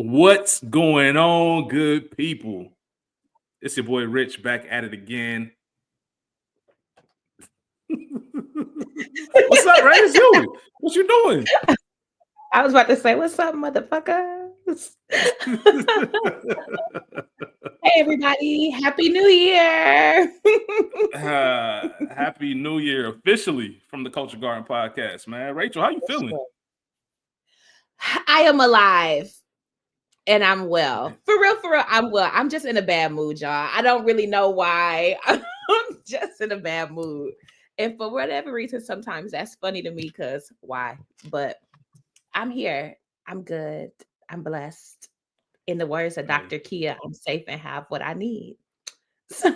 What's going on, good people? It's your boy Rich back at it again. What's up, Ray? It's you. What you doing? I was about to say, what's up, motherfuckers? Hey, everybody. Happy New Year. Happy New Year officially from the Culture Garden podcast, man. Rachel, how you feeling? I am alive and I'm well. For real, I'm well. I'm just in a bad mood, y'all. I don't really know why. I'm just in a bad mood. And for whatever reason, sometimes that's funny to me because why? But I'm here. I'm good. I'm blessed. In the words of Dr. Kia, I'm safe and have what I need. So,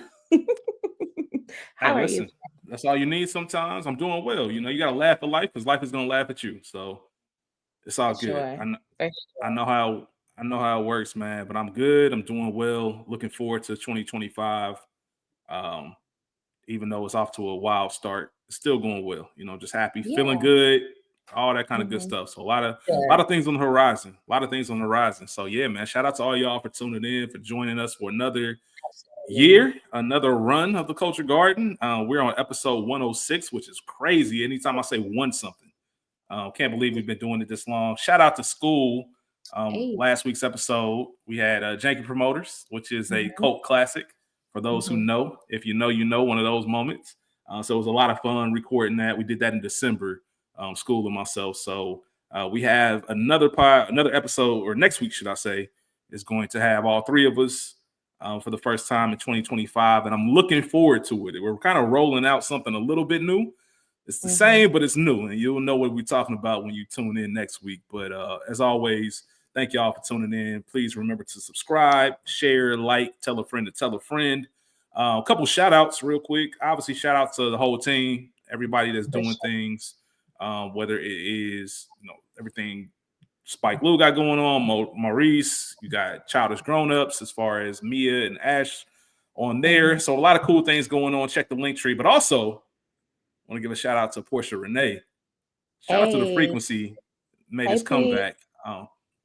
how are listen, you? that's all you need sometimes. I'm doing well. You know, you got to laugh at life because life is going to laugh at you. So it's all For good. sure. I know how it works, man, but I'm good. I'm doing well. Looking forward to 2025. Um, even though it's off to a wild start, it's still going well. You know, just happy, feeling good, all that kind of good stuff. So a lot of things on the horizon. So yeah, man, shout out to all y'all for tuning in, for joining us for another year, another run of the Culture Garden. We're on episode 106, which is crazy. Anytime I say one something, can't believe we've been doing it this long. Shout out to school. Last week's episode, we had Janky Promoters, which is a cult classic for those who know. If you know, one of those moments. So it was a lot of fun recording that. We did that in December, School and myself. So we have another episode, or next week, should I say, is going to have all three of us for the first time in 2025. And I'm looking forward to it. We're kind of rolling out something a little bit new. It's the same, but it's new, and you'll know what we're talking about when you tune in next week. But as always, thank y'all for tuning in. Please remember to subscribe, share, like, tell a friend to tell a friend. A couple shout outs real quick. Obviously, shout out to the whole team, everybody that's doing things, whether it is, everything Spike Lou got going on, Maurice, you got Childish Grown-Ups as far as Mia and Ash on there. So a lot of cool things going on. Check the link tree. But also, I want to give a shout out to Portia Renee. Shout out to the Frequency, made his comeback.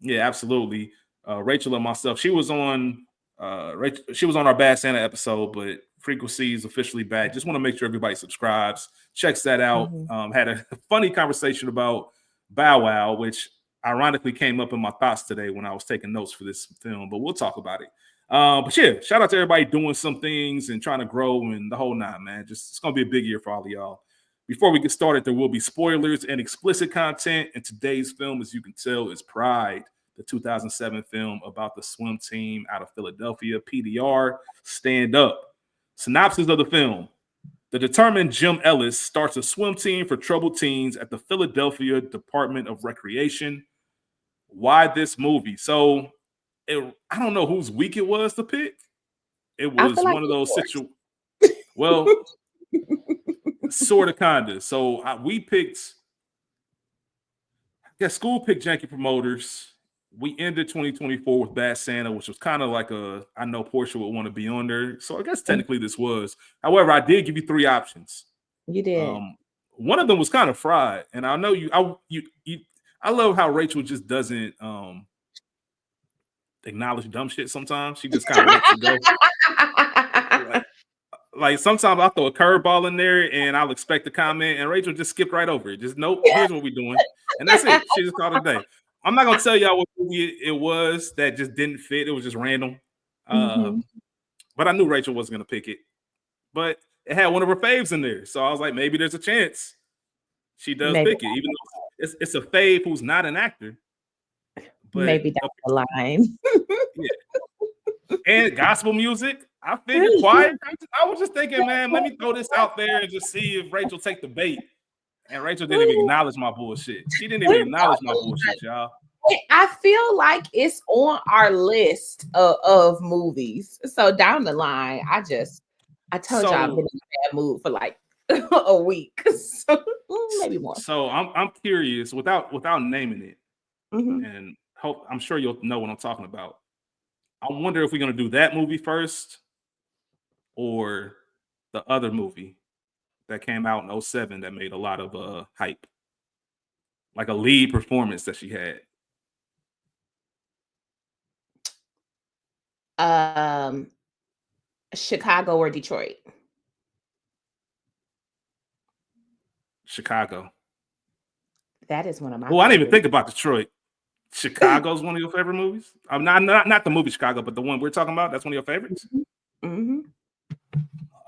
Yeah, absolutely. Rachel and myself. She was on our Bad Santa episode, but Frequency is officially back. Just want to make sure everybody subscribes, checks that out. Had a funny conversation about Bow Wow, which ironically came up in my thoughts today when I was taking notes for this film, but we'll talk about it. But yeah, shout out to everybody doing some things and trying to grow and the whole nine, man. It's gonna be a big year for all of y'all. Before we get started, there will be spoilers and explicit content. And today's film, as you can tell, is Pride, the 2007 film about the swim team out of Philadelphia. PDR, stand up. Synopsis of the film. The determined Jim Ellis starts a swim team for troubled teens at the Philadelphia Department of Recreation. Why this movie? So, I don't know whose week it was to pick. It was one of those situations. Well, sort of, kind of. So we picked, school picked Janky Promoters. We ended 2024 with Bad Santa, which was kind of like I know Portia would want to be on there. So I guess technically this was. However, I did give you three options. You did. One of them was kind of fried. And I know I love how Rachel just doesn't acknowledge dumb shit sometimes. She just kind of lets it go. Like sometimes I'll throw a curveball in there and I'll expect a comment, and Rachel just skipped right over it. Just nope, here's what we're doing. And that's it. She just called it a day. I'm not gonna tell y'all what movie it was that just didn't fit. It was just random. But I knew Rachel wasn't gonna pick it. But it had one of her faves in there. So I was like, maybe there's a chance she does pick it, even though it's a fave who's not an actor. But maybe down the line. Yeah. And gospel music. I figured quiet. I was just thinking, man, let me throw this out there and just see if Rachel take the bait. And Rachel didn't even acknowledge my bullshit. She didn't even acknowledge my bullshit, y'all. I feel like it's on our list of movies. So down the line, I told y'all I've been in a bad mood for like a week. So maybe more. So I'm curious, without naming it, and I'm sure you'll know what I'm talking about. I wonder if we're gonna do that movie first or the other movie that came out in 2007 that made a lot of hype. Like a lead performance that she had. Um, Chicago or Detroit? Chicago. That is one of my Oh, I didn't even favorite. think about Detroit. Chicago's one of your favorite movies? I'm not the movie Chicago, but the one we're talking about. That's one of your favorites. Mm-hmm.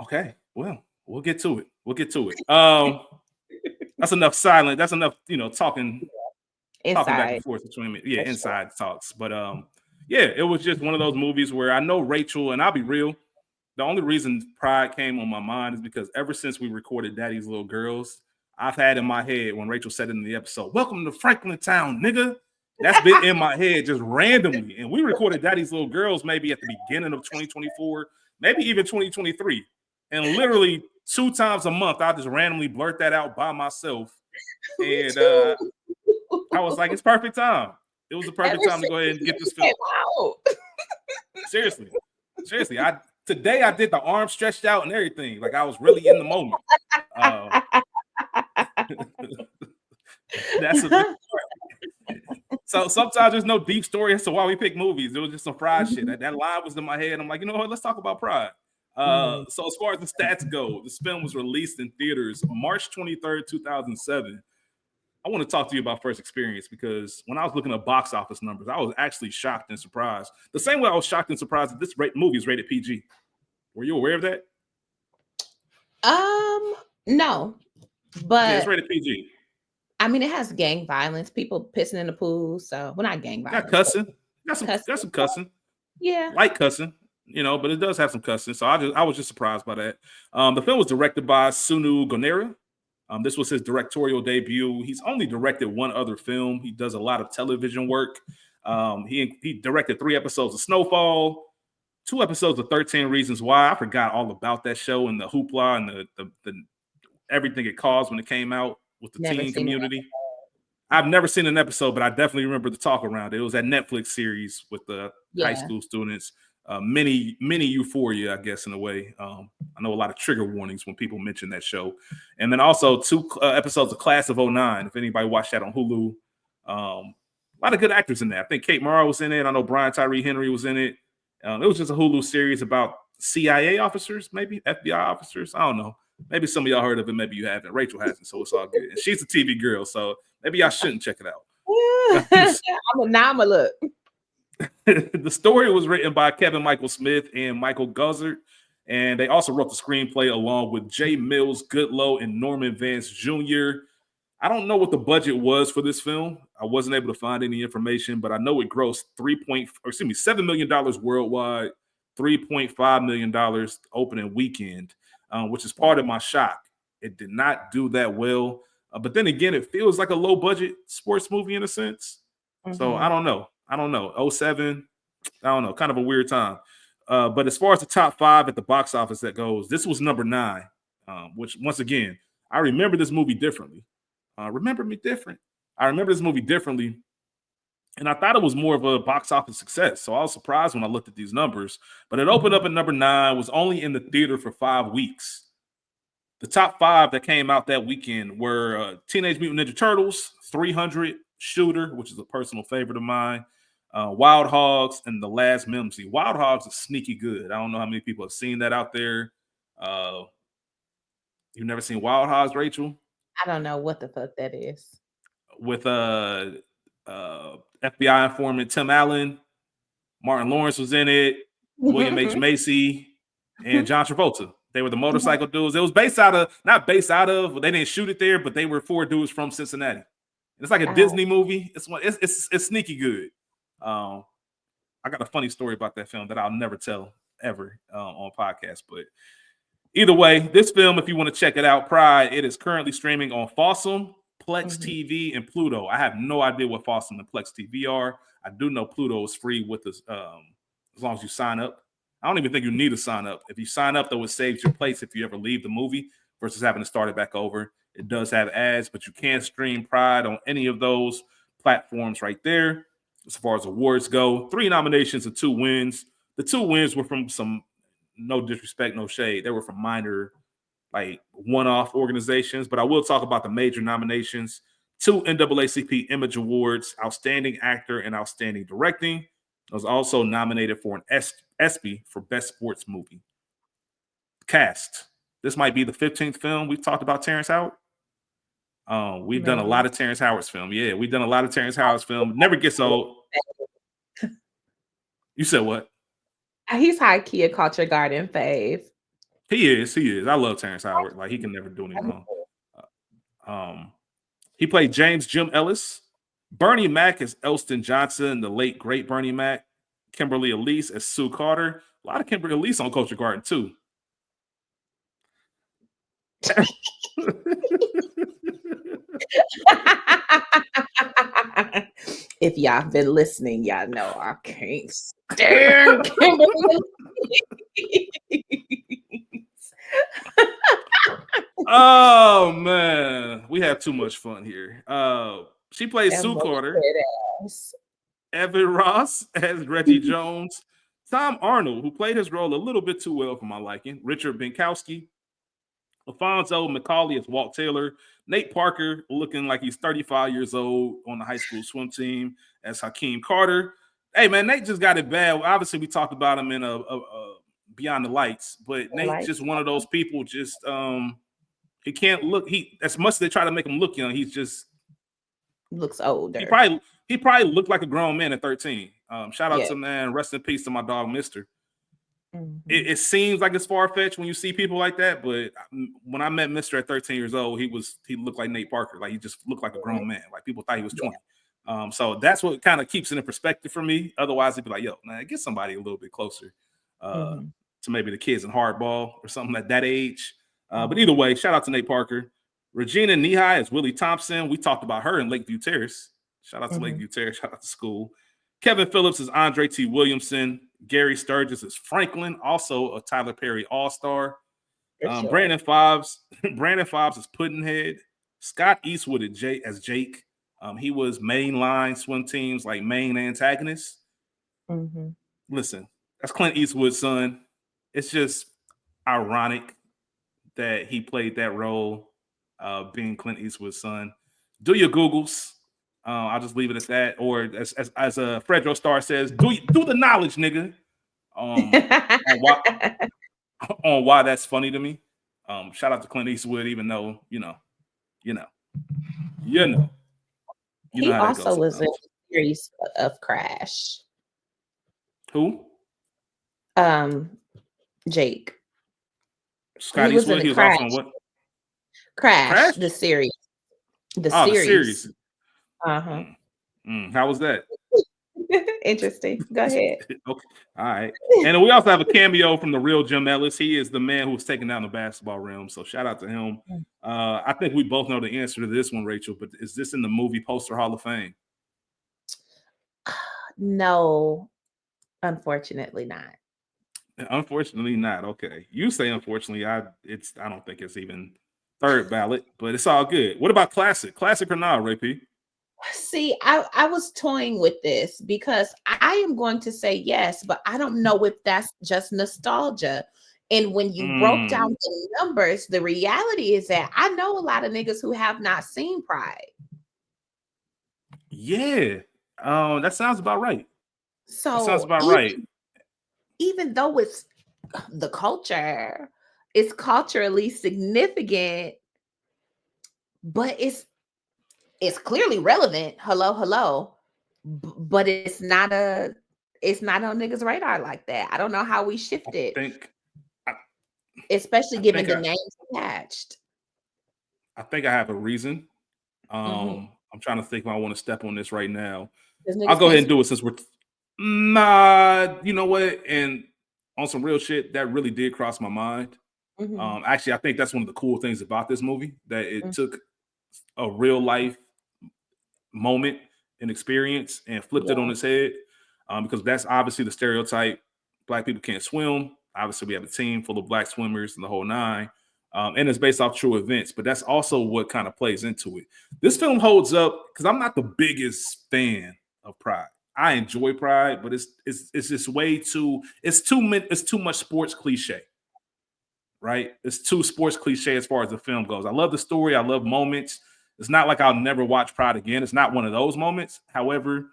Okay, well, we'll get to it. We'll get to it. That's enough silent. That's enough, talking back and Inside, forth between me. Yeah, for sure. inside talks. But yeah, it was just one of those movies where I know Rachel, and I'll be real. The only reason Pride came on my mind is because ever since we recorded Daddy's Little Girls, I've had in my head when Rachel said in the episode, "Welcome to Franklin Town, nigga." That's been in my head just randomly. And we recorded Daddy's Little Girls maybe at the beginning of 2024, maybe even 2023. And literally 2 times a month, I just randomly blurt that out by myself. Me And too. I was like, it's perfect time. It was the Ever perfect time to since go ahead and get this it came film. out. Seriously. Seriously. Today I did the arm stretched out and everything. Like I was really in the moment. That's a big part. So sometimes there's no deep story as to why we pick movies. It was just some Pride shit. That line was in my head. I'm like, you know what? Let's talk about Pride. Mhm. So as far as the stats go, this film was released in theaters March 23rd, 2007. I want to talk to you about first experience because when I was looking at box office numbers, I was actually shocked and surprised. The same way I was shocked and surprised that this movie is rated PG. Were you aware of that? No, Yeah, it's but rated PG. I mean, it has gang violence, people pissing in the pool. So, well, not gang Got violence, but cussing. Got cussing. some cussing. Yeah. Light cussing, but it does have some cussing. So I was just surprised by that. The film was directed by Sunu Gonera. This was his directorial debut. He's only directed one other film. He does a lot of television work. He directed 3 episodes of Snowfall, 2 episodes of 13 Reasons Why. I forgot all about that show and the hoopla and the everything it caused when it came out with the Never teen seen it. community. I've never seen an episode, but I definitely remember the talk around it. It was that Netflix series with the high Yeah. school students. Mini Euphoria, I guess, in a way. I know a lot of trigger warnings when people mention that show. And then also 2 episodes of Class of '09. If anybody watched that on Hulu. A lot of good actors in there. I think Kate Mara was in it. I know Brian Tyree Henry was in it. It was just a Hulu series about CIA officers, maybe FBI officers. I don't know. Maybe some of y'all heard of it. Maybe you haven't. Rachel hasn't, so it's all good. And she's a TV girl, so maybe y'all shouldn't check it out. Now I'm a look. The story was written by Kevin Michael Smith and Michael Guzzard, and they also wrote the screenplay along with Jay Mills Goodlow and Norman Vance Jr. I don't know what the budget was for this film. I wasn't able to find any information, but I know it grossed $7 million worldwide, $3.5 million opening weekend, which is part of my shock. It did not do that well, but then again, it feels like a low budget sports movie in a sense. So I Mhm. don't know. I don't know. '07, I don't know. Kind of a weird time. But as far as the top 5 at the box office that goes, this was number 9, which once again, I remember this movie differently. Remember me different. I remember this movie differently, and I thought it was more of a box office success. So I was surprised when I looked at these numbers. But it opened up at number 9, was only in the theater for 5 weeks. The top 5 that came out that weekend were Teenage Mutant Ninja Turtles, 300, Shooter, which is a personal favorite of mine, Wild Hogs, and The Last Mimsy. Wild Hogs is sneaky good. I don't know how many people have seen that out there. Uh, you've never seen Wild Hogs, Rachel? I don't know what the fuck that is. With FBI informant Tim Allen, Martin Lawrence was in it, William H. Macy, and John Travolta. They were the motorcycle dudes. It was not based out of, they didn't shoot it there, but they were 4 dudes from Cincinnati. And it's like a Disney movie. It's sneaky good. I got a funny story about that film that I'll never tell ever on podcast. But either way, this film, if you want to check it out, Pride, it is currently streaming on Fossum, Plex TV, and Pluto. I have no idea what Fossum and Plex TV are. I do know Pluto is free with us as long as you sign up. I don't even think you need to sign up. If you sign up, though, it saves your place if you ever leave the movie versus having to start it back over. It does have ads, but you can stream Pride on any of those platforms right there. As far as awards go, 3 nominations and 2 wins. The 2 wins were from some, no disrespect, no shade, they were from minor, like one-off organizations. But I will talk about the major nominations: 2 NAACP Image Awards, Outstanding Actor and Outstanding Directing, It was also nominated for an ESPY for Best Sports Movie. Cast. This might be the 15th film we've talked about Terrence Howard. We've done a Maybe. lot of Terrence Howard's film. Yeah, we've done a lot of Terrence Howard's film. Never gets old. You said what? He's high key a Culture Garden fave. He is. I love Terrence Howard. Like, he can never do any wrong. He played James Jim Ellis. Bernie Mac as Elston Johnson, the late great Bernie Mac. Kimberly Elise as Sue Carter. A lot of Kimberly Elise on Culture Garden too. If y'all been listening, y'all know I can't stand Kimberly. Oh man, we have too much fun here. She plays Sue Carter. Evan Ross as Reggie Jones. Tom Arnold, who played his role a little bit too well for my liking. Richard Benkowski. Alfonso McCauley as Walt Taylor. Nate Parker, looking like he's 35 years old on the high school swim team, as Hakeem Carter. Hey, man, Nate just got it bad. Obviously, we talked about him in a Beyond the Lights, but Nate's just one of those people. Just he can't look. He, as much as they try to make him look young, he's just looks older. He probably looked like a grown man at 13. Shout out to, man, rest in peace to my dog, Mister. Mm-hmm. It seems like it's far-fetched when you see people like that, but when I met Mister at 13 years old, he looked like Nate Parker. Like, he just looked like a grown man. Like, people thought he was 20. So that's what kind of keeps it in perspective for me. Otherwise, it'd be like, yo, man, get somebody a little bit closer to maybe the kids in hardball or something at that age. But either way, shout out to Nate Parker. Regina Nehai is Willie Thompson. We talked about her in Lakeview Terrace. Shout out to Lakeview Terrace. Shout out to school. Kevin Phillips is Andre T. Williamson. Gary Sturgis is Franklin, also a Tyler Perry All-Star. Sure. Brandon Fobbs is Puddinhead. Scott Eastwood as Jake. He was mainline swim teams, like main antagonist. Listen, that's Clint Eastwood's son. It's just ironic that he played that role, being Clint Eastwood's son. Do your Googles. I'll just leave it at that. Or as Fredro Starr says, do the knowledge, nigga. On why that's funny to me. Shout out to Clint Eastwood, even though you know. He also was in a series of Crash. Who? Jake. Scott Eastwood. He was also on what? Crash? The series. The series. How was that? Interesting. Go ahead. Okay. All right. And we also have a cameo from the real Jim Ellis. He is the man who was taking down the basketball realm. So shout out to him. I think we both know the answer to this one, Rachel, but is this in the movie Poster Hall of Fame? No, unfortunately not. Unfortunately not. Okay. You say unfortunately. I don't think it's even third ballot, but it's all good. What about classic? Classic or not, Ray P? See, I was toying with this because I am going to say yes, but I don't know if that's just nostalgia. And when you broke down the numbers, the reality is that I know a lot of niggas who have not seen Pride. Yeah. That sounds about right. So that sounds about right. Even though it's the culture, it's culturally significant, but it's clearly relevant. Hello. But it's not on niggas' radar like that. I don't know how we shifted. Especially given the names attached. I think I have a reason. I'm trying to think if I want to step on this right now. I'll go ahead and do it since we're you know what? And on some real shit, that really did cross my mind. Actually, I think that's one of the cool things about this movie, that it took a real life moment and experience and flipped it on its head, because that's obviously the stereotype. Black people can't swim. Obviously, we have a team full of black swimmers and the whole nine, and it's based off true events. But that's also what kind of plays into it. This film holds up because I'm not the biggest fan of Pride. I enjoy Pride, but it's just way too. It's too much sports cliche. Right? It's too sports cliche as far as the film goes. I love the story. I love moments. It's not like I'll never watch Pride again. It's not one of those moments. However,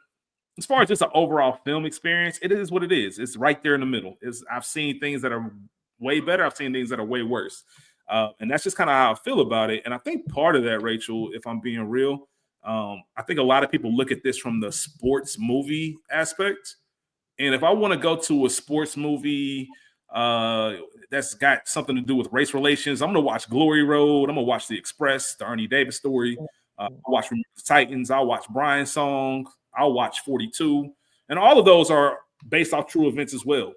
as far as just an overall film experience, it is what it is. It's right there in the middle. I've seen things that are way better. I've seen things that are way worse. And that's just kind of how I feel about it. And I think part of that, Rachel, if I'm being real, I think a lot of people look at this from the sports movie aspect. And if I want to go to a sports movie that's got something to do with race relations, I'm going to watch Glory Road. I'm going to watch The Express, the Ernie Davis story. I'll watch Remember the Titans. I'll watch Brian's Song. I'll watch 42. And all of those are based off true events as well.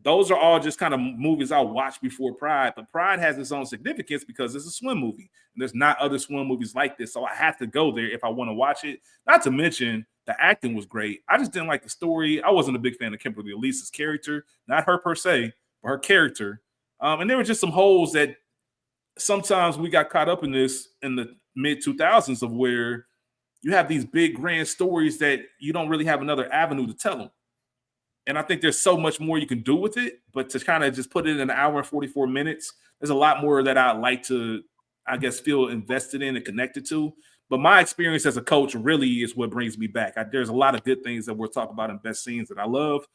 Those are all just kind of movies I'll watch before Pride. But Pride has its own significance because it's a swim movie. And there's not other swim movies like this. So I have to go there if I want to watch it. Not to mention, the acting was great. I just didn't like the story. I wasn't a big fan of Kimberly Elise's character. Not her per se, but her character. And there were just some holes that sometimes we got caught up in this in the mid-2000s of where you have these big grand stories that you don't really have another avenue to tell them. And I think there's so much more you can do with it, but to kind of just put it in an hour and 44 minutes, there's a lot more that I'd like to, I guess, feel invested in and connected to. But my experience as a coach really is what brings me back. There's a lot of good things that we'll talk about in best scenes that I love.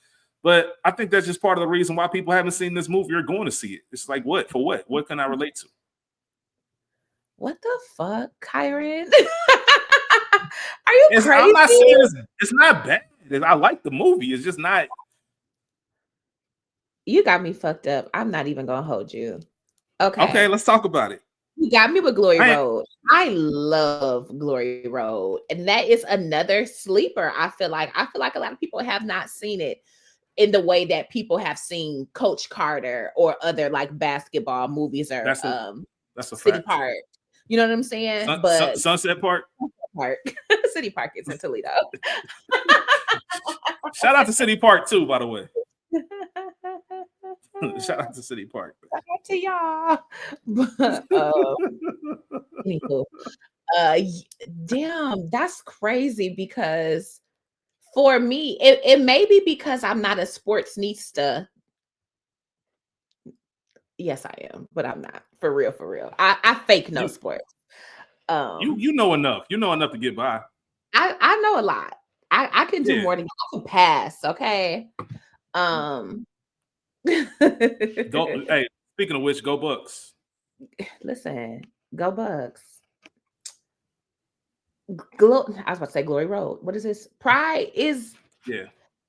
But I think that's just part of the reason why people haven't seen this movie or going to see it. It's like, what? For what? What can I relate to? What the fuck, Kieron? Are you crazy? I'm not saying it's not bad. I like the movie. It's just not. You got me fucked up. I'm not even gonna hold you. Okay, let's talk about it. You got me with Glory Road. I love Glory Road, and that is another sleeper. I feel like a lot of people have not seen it in the way that people have seen Coach Carter or other like basketball movies or that's a City fact. Park. You know what I'm saying? Sunset Park. City Park is in Toledo. Shout out to City Park too, by the way. Shout out to City Park. Shout out to y'all. Damn, that's crazy because for me, it may be because I'm not a sportsnista. Yes, I am, but I'm not. For real, for real. I fake no sports. You know enough. You know enough to get by. I know a lot. I can do more than I can pass, okay? Hey, speaking of which, go Bucks. Listen, go Bucks. I was about to say Glory Road. What is this? Pride is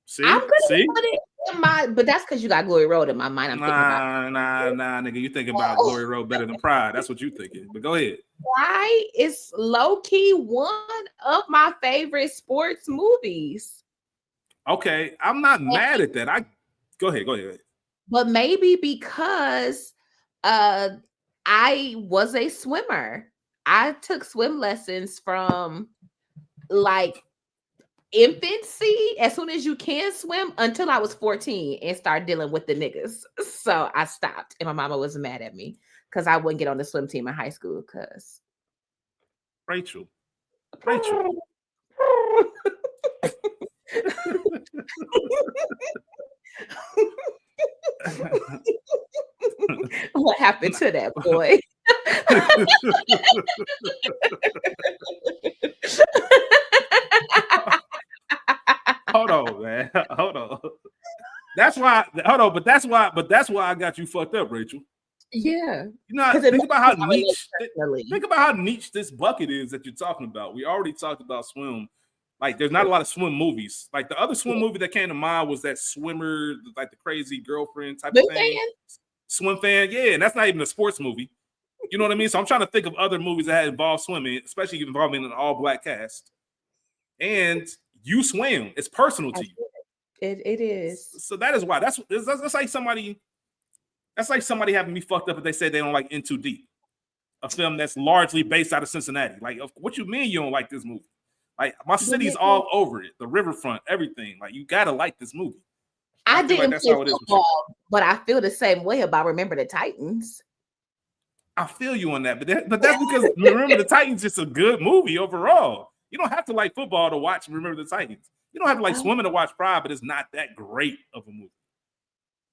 See? I'm gonna put it in my, but that's because you got Glory Road in my mind. I'm thinking about nah, nigga. You thinking about Glory Road better than Pride. That's what you thinking. But go ahead. Pride is low-key one of my favorite sports movies. Okay, I'm not mad at that. Go ahead. But maybe because I was a swimmer. I took swim lessons from like infancy, as soon as you can swim, until I was 14 and started dealing with the niggas. So I stopped, and my mama was mad at me because I wouldn't get on the swim team in high school. Because Rachel. What happened to that boy? Hold on, man. Hold on. That's why I got you fucked up, Rachel. Yeah. You know, think about how niche this bucket is that you're talking about. We already talked about swim. Like, there's not a lot of swim movies. Like, the other swim movie that came to mind was that swimmer, like the crazy girlfriend type of thing. Swim Fan, yeah, and that's not even a sports movie. You know what I mean? So I'm trying to think of other movies that had involved swimming, especially involving an all-black cast. And you swim. It's personal to you. It is. So that is why. That's like somebody. That's like somebody having me fucked up if they say they don't like In Too Deep, a film that's largely based out of Cincinnati. Like, what you mean you don't like this movie? Like, my city's all over it, the riverfront, everything. Like, you gotta like this movie. I didn't play football, but I feel the same way about Remember the Titans. I feel you on that, but that's because Remember the Titans is a good movie overall. You don't have to like football to watch Remember the Titans. You don't have to like swimming to watch Pride, but it's not that great of a movie.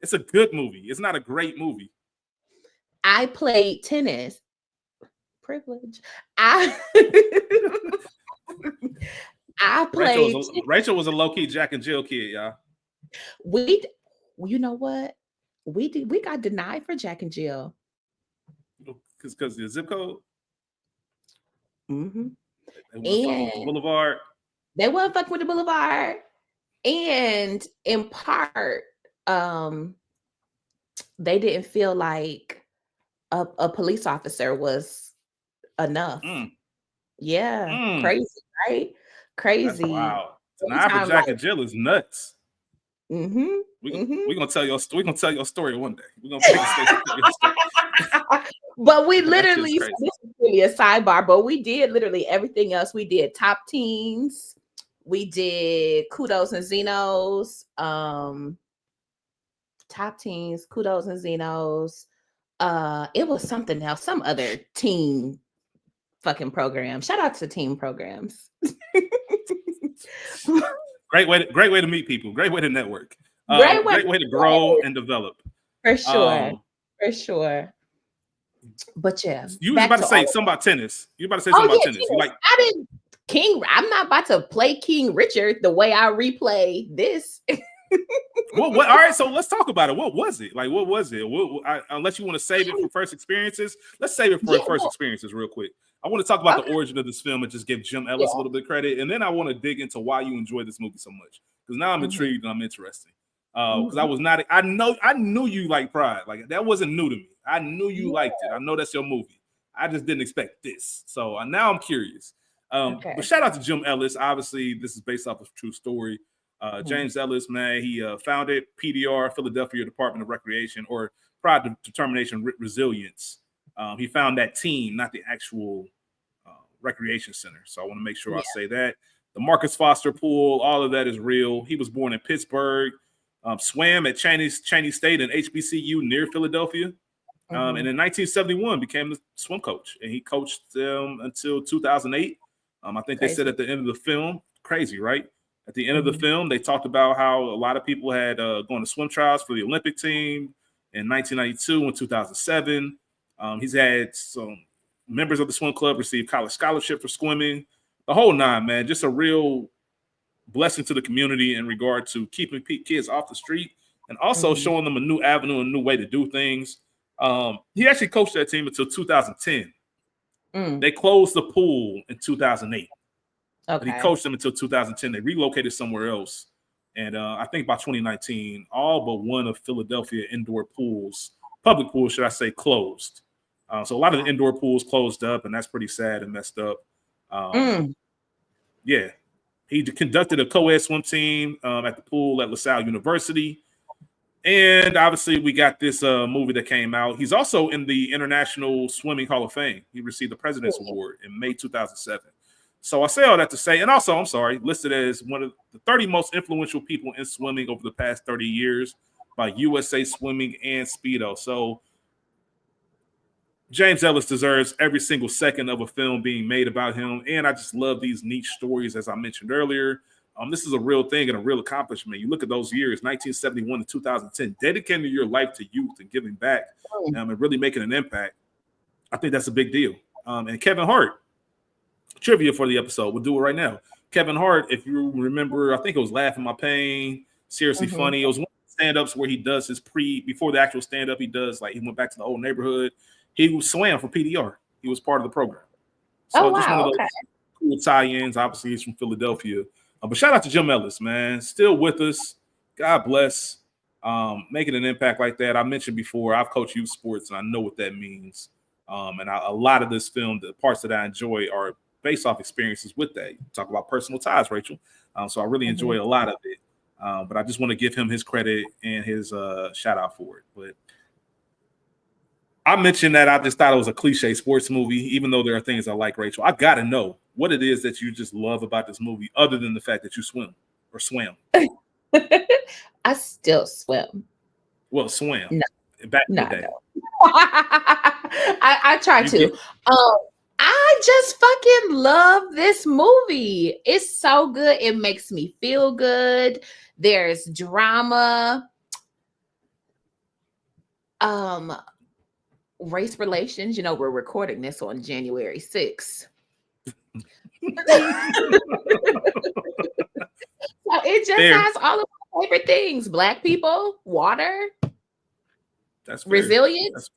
It's a good movie. It's not a great movie. I played tennis. Privilege. I played. Rachel was a low key Jack and Jill kid, y'all. We, you know what? We got denied for Jack and Jill. Because the zip code. Mm-hmm. They want to fuck with the And Boulevard. they wasn't fucking with the Boulevard. And in part, they didn't feel like a police officer was enough. Yeah, crazy, right? That's Crazy. wild. Denied for Jack and Jill is nuts. We're gonna tell your story. We're gonna tell your story one day. We're gonna pick a station to tell your story. But we literally, this is really a sidebar, but we did literally everything else. We did Top Teens, we did Kudos and Xenos, Top Teens, Kudos and Xenos. It was something else, some other teen fucking program. Shout out to teen programs. Great way to meet people. Great way to network. Great way to grow and develop. For sure. For sure. But yeah. You was about to say something about tennis. You about to say something about tennis. You like I didn't I'm not about to play King Richard the way I replay this. What all right, so let's talk about it. What was it? Like, what was it? Unless you want to save it for first experiences, let's save it for first experiences real quick. I want to talk about the origin of this film and just give Jim Ellis a little bit of credit. And then I want to dig into why you enjoy this movie so much. Because now I'm intrigued and I'm interested. Because I knew you like Pride. Like, that wasn't new to me. I knew you liked it. I know that's your movie. I just didn't expect this. So now I'm curious. But shout out to Jim Ellis. Obviously, this is based off of a true story. James Ellis, man, he founded PDR, Philadelphia Department of Recreation, or Pride Determination Resilience. He found that team, not the actual recreation center. So I want to make sure I say that. The Marcus Foster Pool, all of that is real. He was born in Pittsburgh, swam at Cheney State and HBCU near Philadelphia. And in 1971 became the swim coach. And he coached them until 2008. I think they said at the end of the film, crazy, right? At the end of the film, they talked about how a lot of people had gone to swim trials for the Olympic team in 1992 and 2007. He's had some members of the swim club receive college scholarship for swimming. The whole nine, man. Just a real blessing to the community in regard to keeping kids off the street and also showing them a new avenue, a new way to do things. He actually coached that team until 2010. They closed the pool in 2008. But he coached them until 2010. They relocated somewhere else. And I think by 2019, all but one of Philadelphia indoor pools, public pools, should I say, closed. So a lot of the indoor pools closed up, and that's pretty sad and messed up. Yeah. He conducted a co-ed swim team at the pool at LaSalle University. And obviously, we got this movie that came out. He's also in the International Swimming Hall of Fame. He received the President's Award in May 2007. So I say all that to say, and also, I'm sorry, listed as one of the 30 most influential people in swimming over the past 30 years by USA Swimming and Speedo. So James Ellis deserves every single second of a film being made about him. And I just love these niche stories, as I mentioned earlier. This is a real thing and a real accomplishment. You look at those years, 1971 to 2010, dedicating your life to youth and giving back and really making an impact. I think that's a big deal. And Kevin Hart, trivia for the episode. We'll do it right now. Kevin Hart, if you remember, I think it was Laughing My Pain, Seriously Funny. It was one of the stand-ups where he does his before the actual stand-up, he went back to the old neighborhood. He swam for PDR. He was part of the program. So just one of those cool tie-ins. Obviously, he's from Philadelphia. But shout out to Jim Ellis, man. Still with us. God bless. Making an impact like that. I mentioned before, I've coached youth sports, and I know what that means. And a lot of this film, the parts that I enjoy are based off experiences with that. You talk about personal ties, Rachel. So I really enjoy a lot of it. But I just want to give him his credit and his shout out for it. But I mentioned that I just thought it was a cliche sports movie, even though there are things I like, Rachel. I got to know what it is that you just love about this movie, other than the fact that you swim or swam. I still swim. Well, swam. No. Back in the day. No. I try to. I just fucking love this movie. It's so good. It makes me feel good. There's drama. Race relations. You know, we're recording this on January 6th. So it just Fair. has all of my favorite things: Black people, water, That's fair. resilience, That's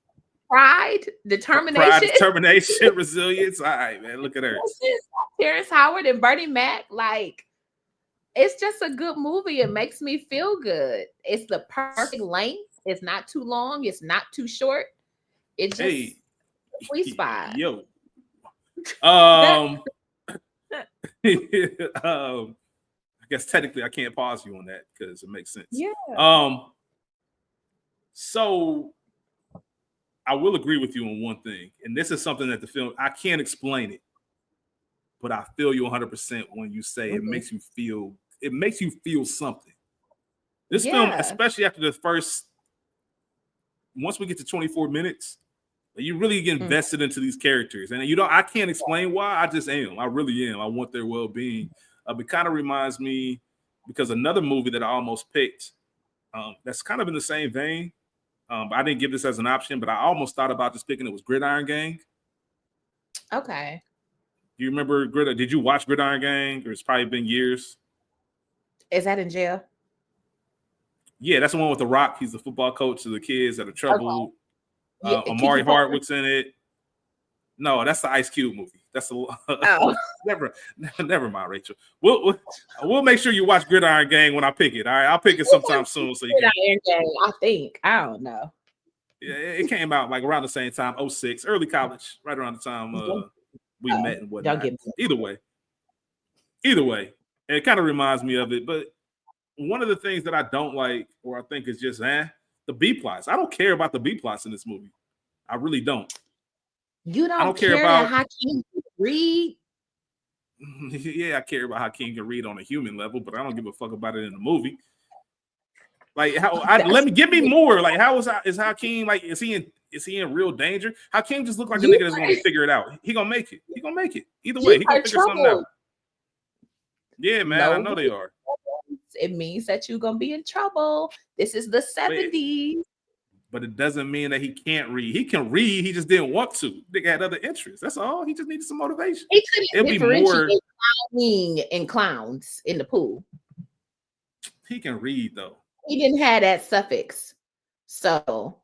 pride, pride, determination. determination, resilience. All right, man. Look at her. That's it. Terrence Howard and Bernie Mac, like, it's just a good movie. It makes me feel good. It's the perfect length. It's not too long. It's not too short. It just Hey, sweet spot. yo. Um, I guess technically I can't pause you on that because it makes sense. Yeah. So I will agree with you on one thing, and this is something that the film I can't explain it, but I feel you 100% when you say it makes you feel. It makes you feel something. This film, especially after the first, once we get to 24 minutes, you really get invested into these characters, and I can't explain why. I just am. I really am. I want their well-being. It kind of reminds me because another movie that I almost picked, that's kind of in the same vein. But I didn't give this as an option, but I almost thought about just picking it was Gridiron Gang. Okay. Do you remember Gridiron? Did you watch Gridiron Gang? Or it's probably been years. Is that in jail? Yeah, that's the one with The Rock. He's the football coach of the kids that are troubled. Okay. Yeah, Amari Hardwick's in it. No, that's the Ice Cube movie. That's the never mind, Rachel. We'll make sure you watch Gridiron Gang when I pick it. All right, I'll pick it sometime soon. So you can. Gang, I think. I don't know. Yeah, it came out like around the same time, 06, early college, right around the time we met and whatnot. Either way, it kind of reminds me of it. But one of the things that I don't like, or I think is just the B plots. I don't care about the B plots in this movie. I really don't. You don't care about Hakeem can read? Yeah, I care about Hakeem can read on a human level, but I don't give a fuck about it in the movie. Like give me more. Like how is Hakeem, like is he in real danger? Hakeem just look like a nigga that's gonna figure it out. He gonna make it. Either way, he gonna figure something out. Yeah, man, I know they are. It means that you're gonna be in trouble. This is the 70s. But it doesn't mean that he can't read. He can read. He just didn't want to. Nigga had other interests. That's all. He just needed some motivation. He couldn't differentiate clowning and clowns in the pool. He can read though. He didn't have that suffix. So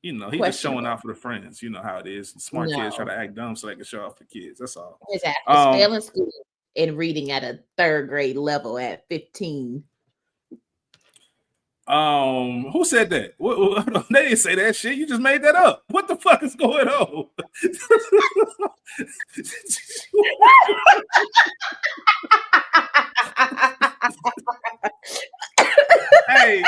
he's just showing out for the friends. You know how it is. Smart kids try to act dumb so they can show off for kids. That's all. His ass was failing school and reading at a 3rd grade level at 15. Who said that? They didn't say that shit. You just made that up. What the fuck is going on? Hey,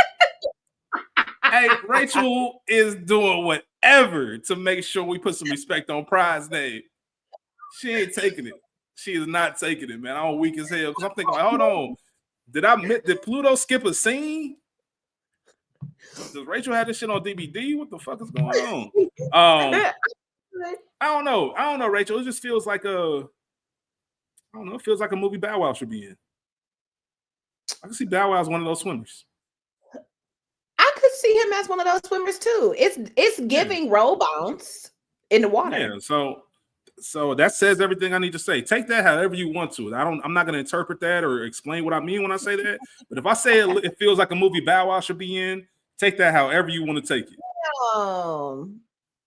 Rachel is doing whatever to make sure we put some respect on Pride's name. She ain't taking it. She is not taking it, man. I'm weak as hell because I'm thinking, like, hold on. Did Pluto skip a scene? Does Rachel have this shit on DVD? What the fuck is going on? I don't know, Rachel. It just feels like it feels like a movie Bow Wow should be in. I can see Bow Wow as one of those swimmers. I could see him as one of those swimmers too. It's giving roll bounce in the water. Yeah, so that says everything I need to say. Take that however you want to. I'm not going to interpret that or explain what I mean when I say that. But if I say it feels like a movie Bow Wow should be in, take that however you want to take it.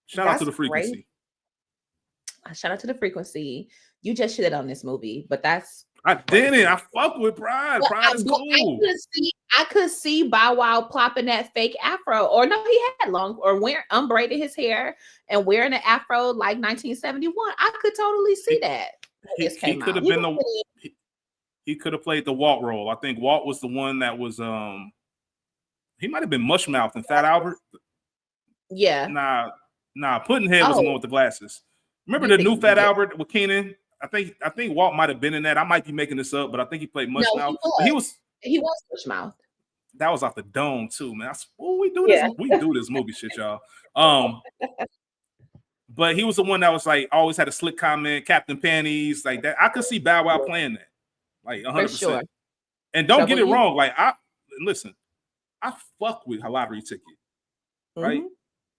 Shout out to the frequency. Shout out to the frequency. You just shit on this movie, but I didn't. I fuck with Pride. Pride is cool. I could see Bow Wow plopping that fake afro, or no, he had long or unbraided his hair and wearing an afro like 1971. I could totally see that. He could have been he could have played the Walt role. I think Walt was the one that was he might have been Mushmouth and Fat Albert. Yeah. Nah. Puddinhead was the one with the glasses. Remember the new Fat Albert with Keenan? I think Walt might have been in that. I might be making this up, but I think he played Mushmouth. No, he was Mushmouth. That was off the dome too, man. We do this. We do this movie shit, y'all. But he was the one that was like always had a slick comment, Captain Panties, like that. I could see Bow Wow playing that, like 100%. Sure. And don't get it wrong. Like I fuck with a lottery ticket, right?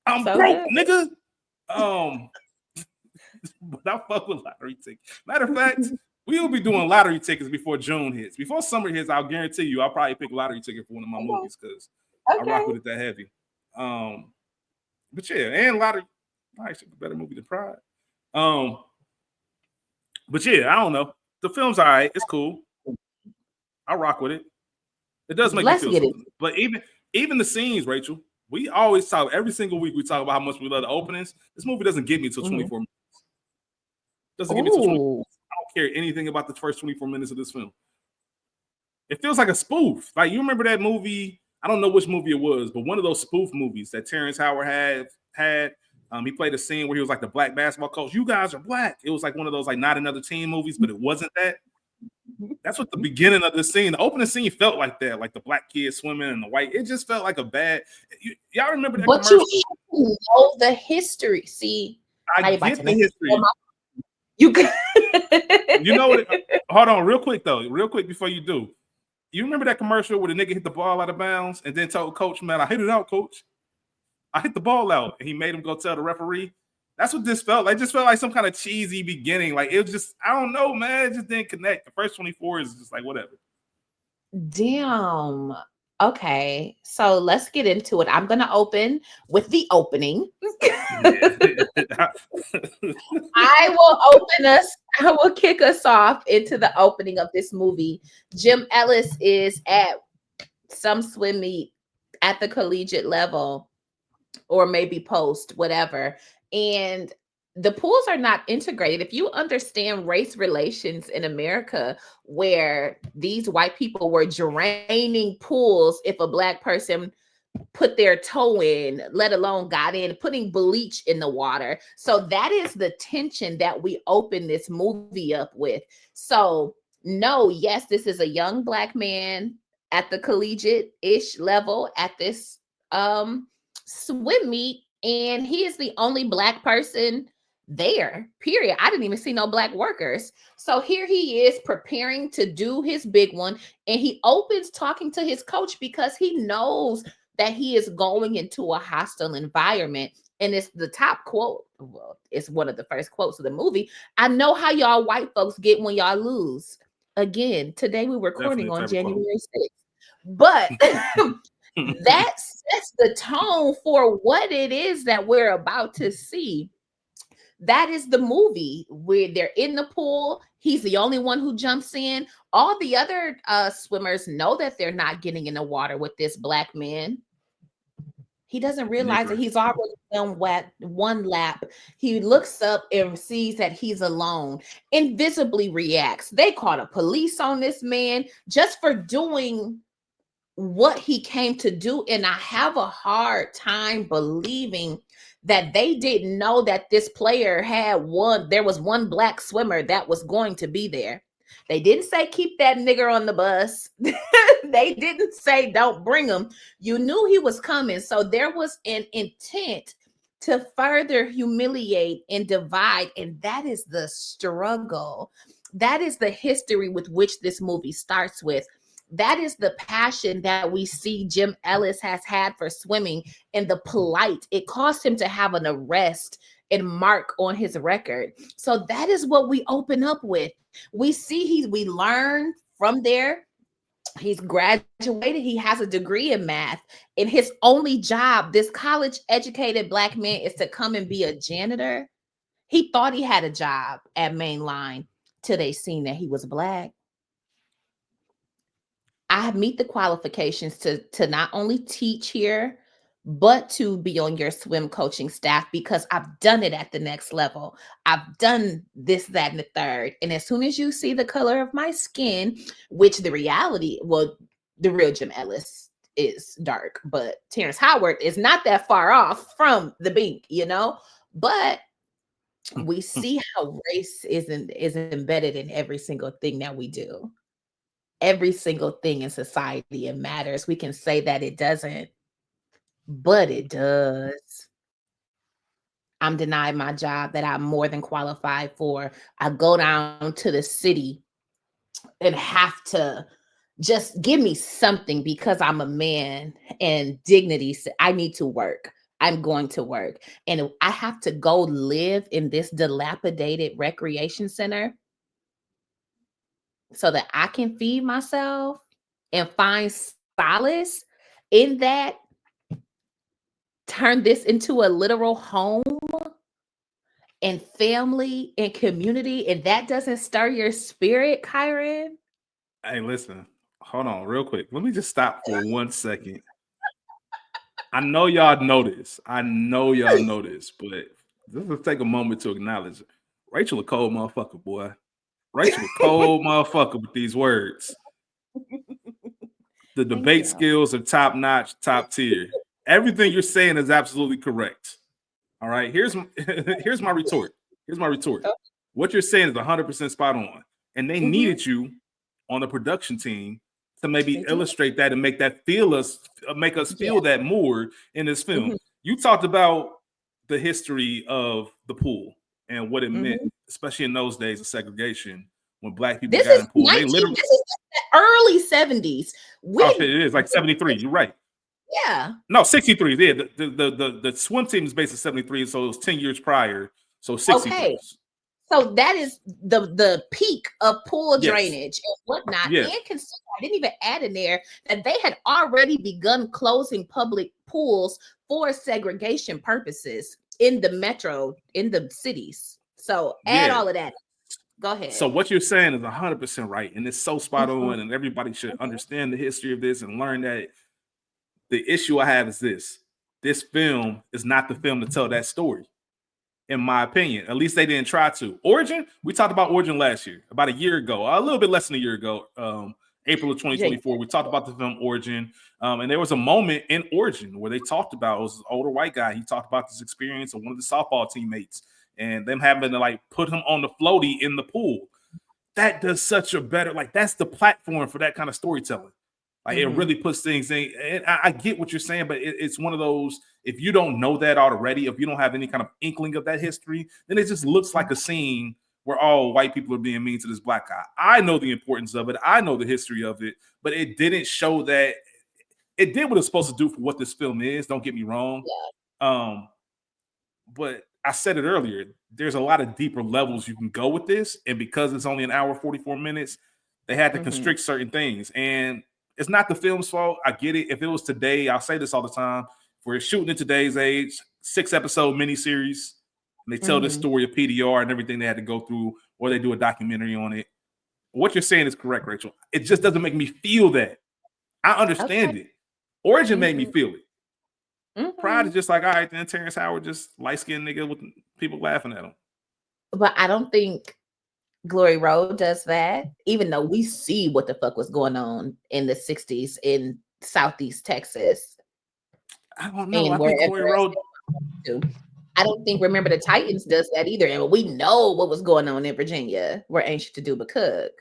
I'm broke, nigga. but I fuck with lottery tickets. Matter of fact, we will be doing lottery tickets before June hits. Before summer hits, I'll guarantee you I'll probably pick lottery ticket for one of my Okay. movies because I Okay. rock with it that heavy. But yeah, and lottery actually a better movie than Pride. Um, but yeah, I don't know. The film's all right. It's cool. I rock with it. It does make me Let's feel get it. something. But even the scenes, Rachel, we always talk every single week. We talk about how much we love the openings. This movie doesn't get me till 24 minutes. Doesn't get me till 20. Ooh. I don't care anything about the first 24 minutes of this film. It feels like a spoof. Like you remember that movie? I don't know which movie it was, but one of those spoof movies that Terrence Howard had. He played a scene where he was like the black basketball coach. You guys are black. It was like one of those like not another team movies, but it wasn't that. That's what the beginning of the scene, the opening scene felt like that, like the black kid swimming and the white. It just felt like a bad. Y'all remember that But commercial? you have to know the history. See, I get the history. You can. You know what? Hold on, real quick though, real quick before you do. You remember that commercial where the nigga hit the ball out of bounds and then told coach, man, I hit it out, coach. I hit the ball out. And he made him go tell the referee. That's what this felt like. It just felt like some kind of cheesy beginning. Like it was just, I don't know, man. It just didn't connect. The first 24 is just like whatever. Damn. Okay, so let's get into it. I'm gonna open with the opening. I will kick us off into the opening of this movie. Jim Ellis is at some swim meet at the collegiate level, or maybe post, whatever. And the pools are not integrated. If you understand race relations in America, where these white people were draining pools if a black person put their toe in, let alone got in, putting bleach in the water. So that is the tension that we open this movie up with. So no, yes, this is a young black man at the collegiate-ish level at this swim meet, and he is the only black person there, period. I didn't even see no black workers. So here he is preparing to do his big one, and he opens talking to his coach because he knows that he is going into a hostile environment. And it's the top quote. Well, it's one of the first quotes of the movie. I know how y'all white folks get when y'all lose. Again, today we were recording on January 6th. But that sets the tone for what it is that we're about to see. That is the movie where they're in the pool. He's the only one who jumps in. All the other swimmers know that they're not getting in the water with this black man. He doesn't realize that he's already done one lap. He looks up and sees that he's alone, invisibly reacts. They called the police on this man just for doing what he came to do. And I have a hard time believing that they didn't know that this player there was one black swimmer that was going to be there. They didn't say keep that nigger on the bus. They didn't say don't bring him. You knew he was coming. So there was an intent to further humiliate and divide. And that is the struggle. That is the history with which this movie starts with. That is the passion that we see Jim Ellis has had for swimming, and the plight. It caused him to have an arrest and mark on his record. So that is what we open up with. We see we learn from there. He's graduated. He has a degree in math. And his only job, this college educated black man, is to come and be a janitor. He thought he had a job at Mainline till they seen that he was black. I meet the qualifications to not only teach here, but to be on your swim coaching staff, because I've done it at the next level. I've done this, that, and the third. And as soon as you see the color of my skin, which the real Jim Ellis is dark, but Terrence Howard is not that far off from the Bink, but we see how race is embedded in every single thing that we do. Every single thing in society, it matters. We can say that it doesn't, but it does. I'm denied my job that I'm more than qualified for. I go down to the city and have to just give me something because I'm a man, and dignity. I need to work. I'm going to work. And I have to go live in this dilapidated recreation center so that I can feed myself and find solace in that, turn this into a literal home and family and community, and that doesn't stir your spirit, Kyron? Hey, listen, hold on real quick. Let me just stop for 1 second. I know y'all know this. I know y'all know this, but let's take a moment to acknowledge it. Rachel a cold motherfucker, boy. Rachel a cold motherfucker with these words. The Thank debate you. skills are top notch, top tier. Everything you're saying is absolutely correct. All right, here's here's my retort. Here's my retort. Oh. What you're saying is 100% spot on, and they Mhm. needed you on the production team to maybe They did. illustrate that and make that feel us, make us Yeah. feel that more in this film. Mhm. You talked about the history of the pool and what it meant, Mhm. especially in those days of segregation when black people This got is in pool. And they literally, this is the early 70s. oh shit, it is like 73. You're right. Yeah. No, 63. Yeah, the swim team is based in 73, so it was 10 years prior. So 63. Okay. So that is the peak of pool Yes. drainage and whatnot. Yes. And consider, I didn't even add in there that they had already begun closing public pools for segregation purposes in the metro, in the cities. So add Yeah. all of that. Go So ahead. what you're saying is 100% right, and it's so spot Mhm. on, and everybody should understand the history of this and learn that the issue I have is this: this film is not the film to tell that story, in my opinion. At least they didn't try to. Origin, we talked about Origin last year, about a year ago, a little bit less than a year ago, April of Jake. 2024. We talked about the film Origin, and there was a moment in Origin where they talked about, it was an older white guy. He talked about this experience of one of the softball teammates and them having to like put him on the floaty in the pool. That does such a better, like that's the platform for that kind of storytelling. Like it Mhm. really puts things in. And I get what you're saying, but it's one of those, if you don't know that already, if you don't have any kind of inkling of that history, then it just looks like a scene where all white people are being mean to this black guy. I know the importance of it. I know the history of it, but it didn't show that. It did what it's supposed to do for what this film is. Don't get me wrong. Um, but I said it earlier, there's a lot of deeper levels you can go with this. And because it's only an hour, 44 minutes, they had to Mhm. constrict certain things. And it's not the film's fault. I get it. If it was today, I'll say this all the time. If we're shooting in today's age, 6-episode miniseries, and they tell this Mhm. story of PDR and everything they had to go through, or they do a documentary on it. What you're saying is correct, Rachel. It just doesn't make me feel that. I Okay. understand it. Origin made me Mhm. feel it. Pride is Mhm. just like, all right, then Terrence Howard just light skinned nigga with people laughing at him. But I don't think Glory Road does that, even though we see what the fuck was going on in the 60s in Southeast Texas I don't know. I and think wherever Glory else Road, they went to. I don't think Remember the Titans does that either. And we know what was going on in Virginia. We're anxious to do but cook.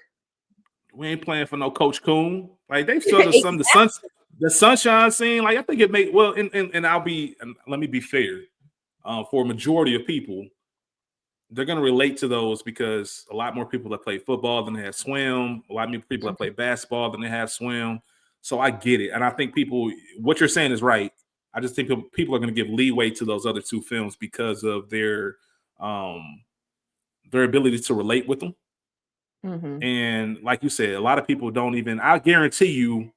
we ain't playing for no Coach Coon. Like they showed us some the sunshine scene. Like I think it made well, and I'll be and let me be fair. For a majority of people, they're gonna relate to those because a lot more people that play football than they have swim, a lot more people that play basketball than they have swim. So I get it. And I think people, what you're saying is right. I just think people are going to give leeway to those other two films because of um their ability to relate with them. Mhm. And like you said, a lot of people don't even, I guarantee you,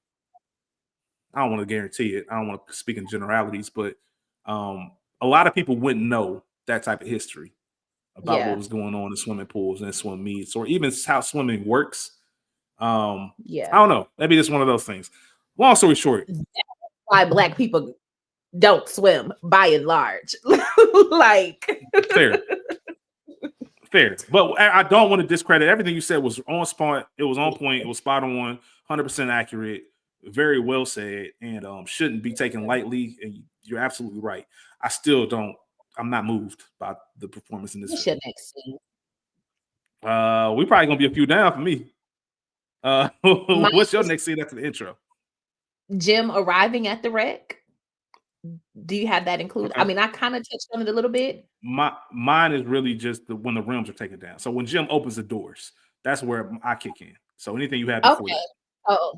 I don't want to guarantee it. I don't want to speak in generalities, but um, a lot of people wouldn't know that type of history about what Yeah. was going on in swimming pools and swim meets, or even how swimming works. I Yeah. don't know. Maybe it's one of those things. Long story short, Why black people don't swim by and large. Like fair, fair. But I don't want to discredit everything you said was on spot. It was on point. It was spot on, 100% accurate, very well said, and shouldn't be taken lightly. And you're absolutely right. I still don't. I'm not moved by the performance in this what's film. your next scene? We probably gonna be a few down for me. Mine What's your is next scene after the intro? Jim arriving at the wreck. Do you have that included? I Okay. mean, I kind of touched on it a little bit. Mine is really just when the rims are taken down. So when Jim opens the doors, that's where I kick in. So anything you had before Okay. that. Oh,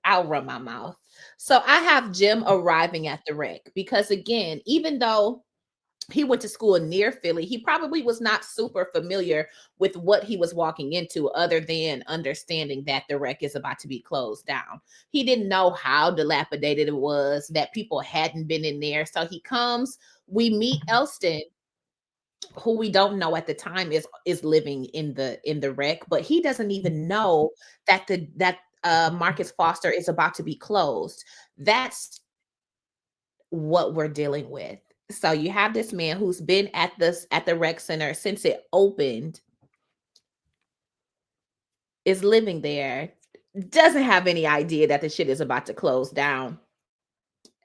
I'll run my mouth. So I have Jim arriving at the wreck because, again, even though he went to school near Philly, he probably was not super familiar with what he was walking into, other than understanding that the wreck is about to be closed down. He didn't know how dilapidated it was, that people hadn't been in there. So he comes, we meet Elston, who we don't know at the time is living in the wreck, but he doesn't even know that Marcus Foster is about to be closed. That's what we're dealing with. So you have this man who's been at the rec center since it opened, is living there, doesn't have any idea that the shit is about to close down.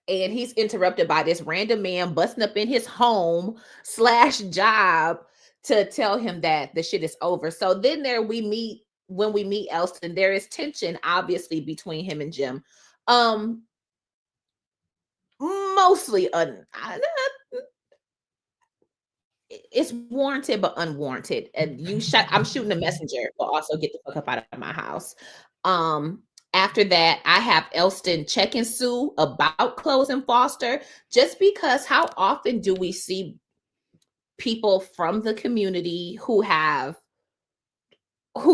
And he's interrupted by this random man busting up in his home slash job to tell him that the shit is over. So then when we meet Elston, there is tension obviously between him and Jim. Um Mostly it's warranted but unwarranted. And I'm shooting a messenger, but also get the fuck up out of my house. Um After that, I have Elston checking Sue about closing Foster, just because how often do we see people from the community who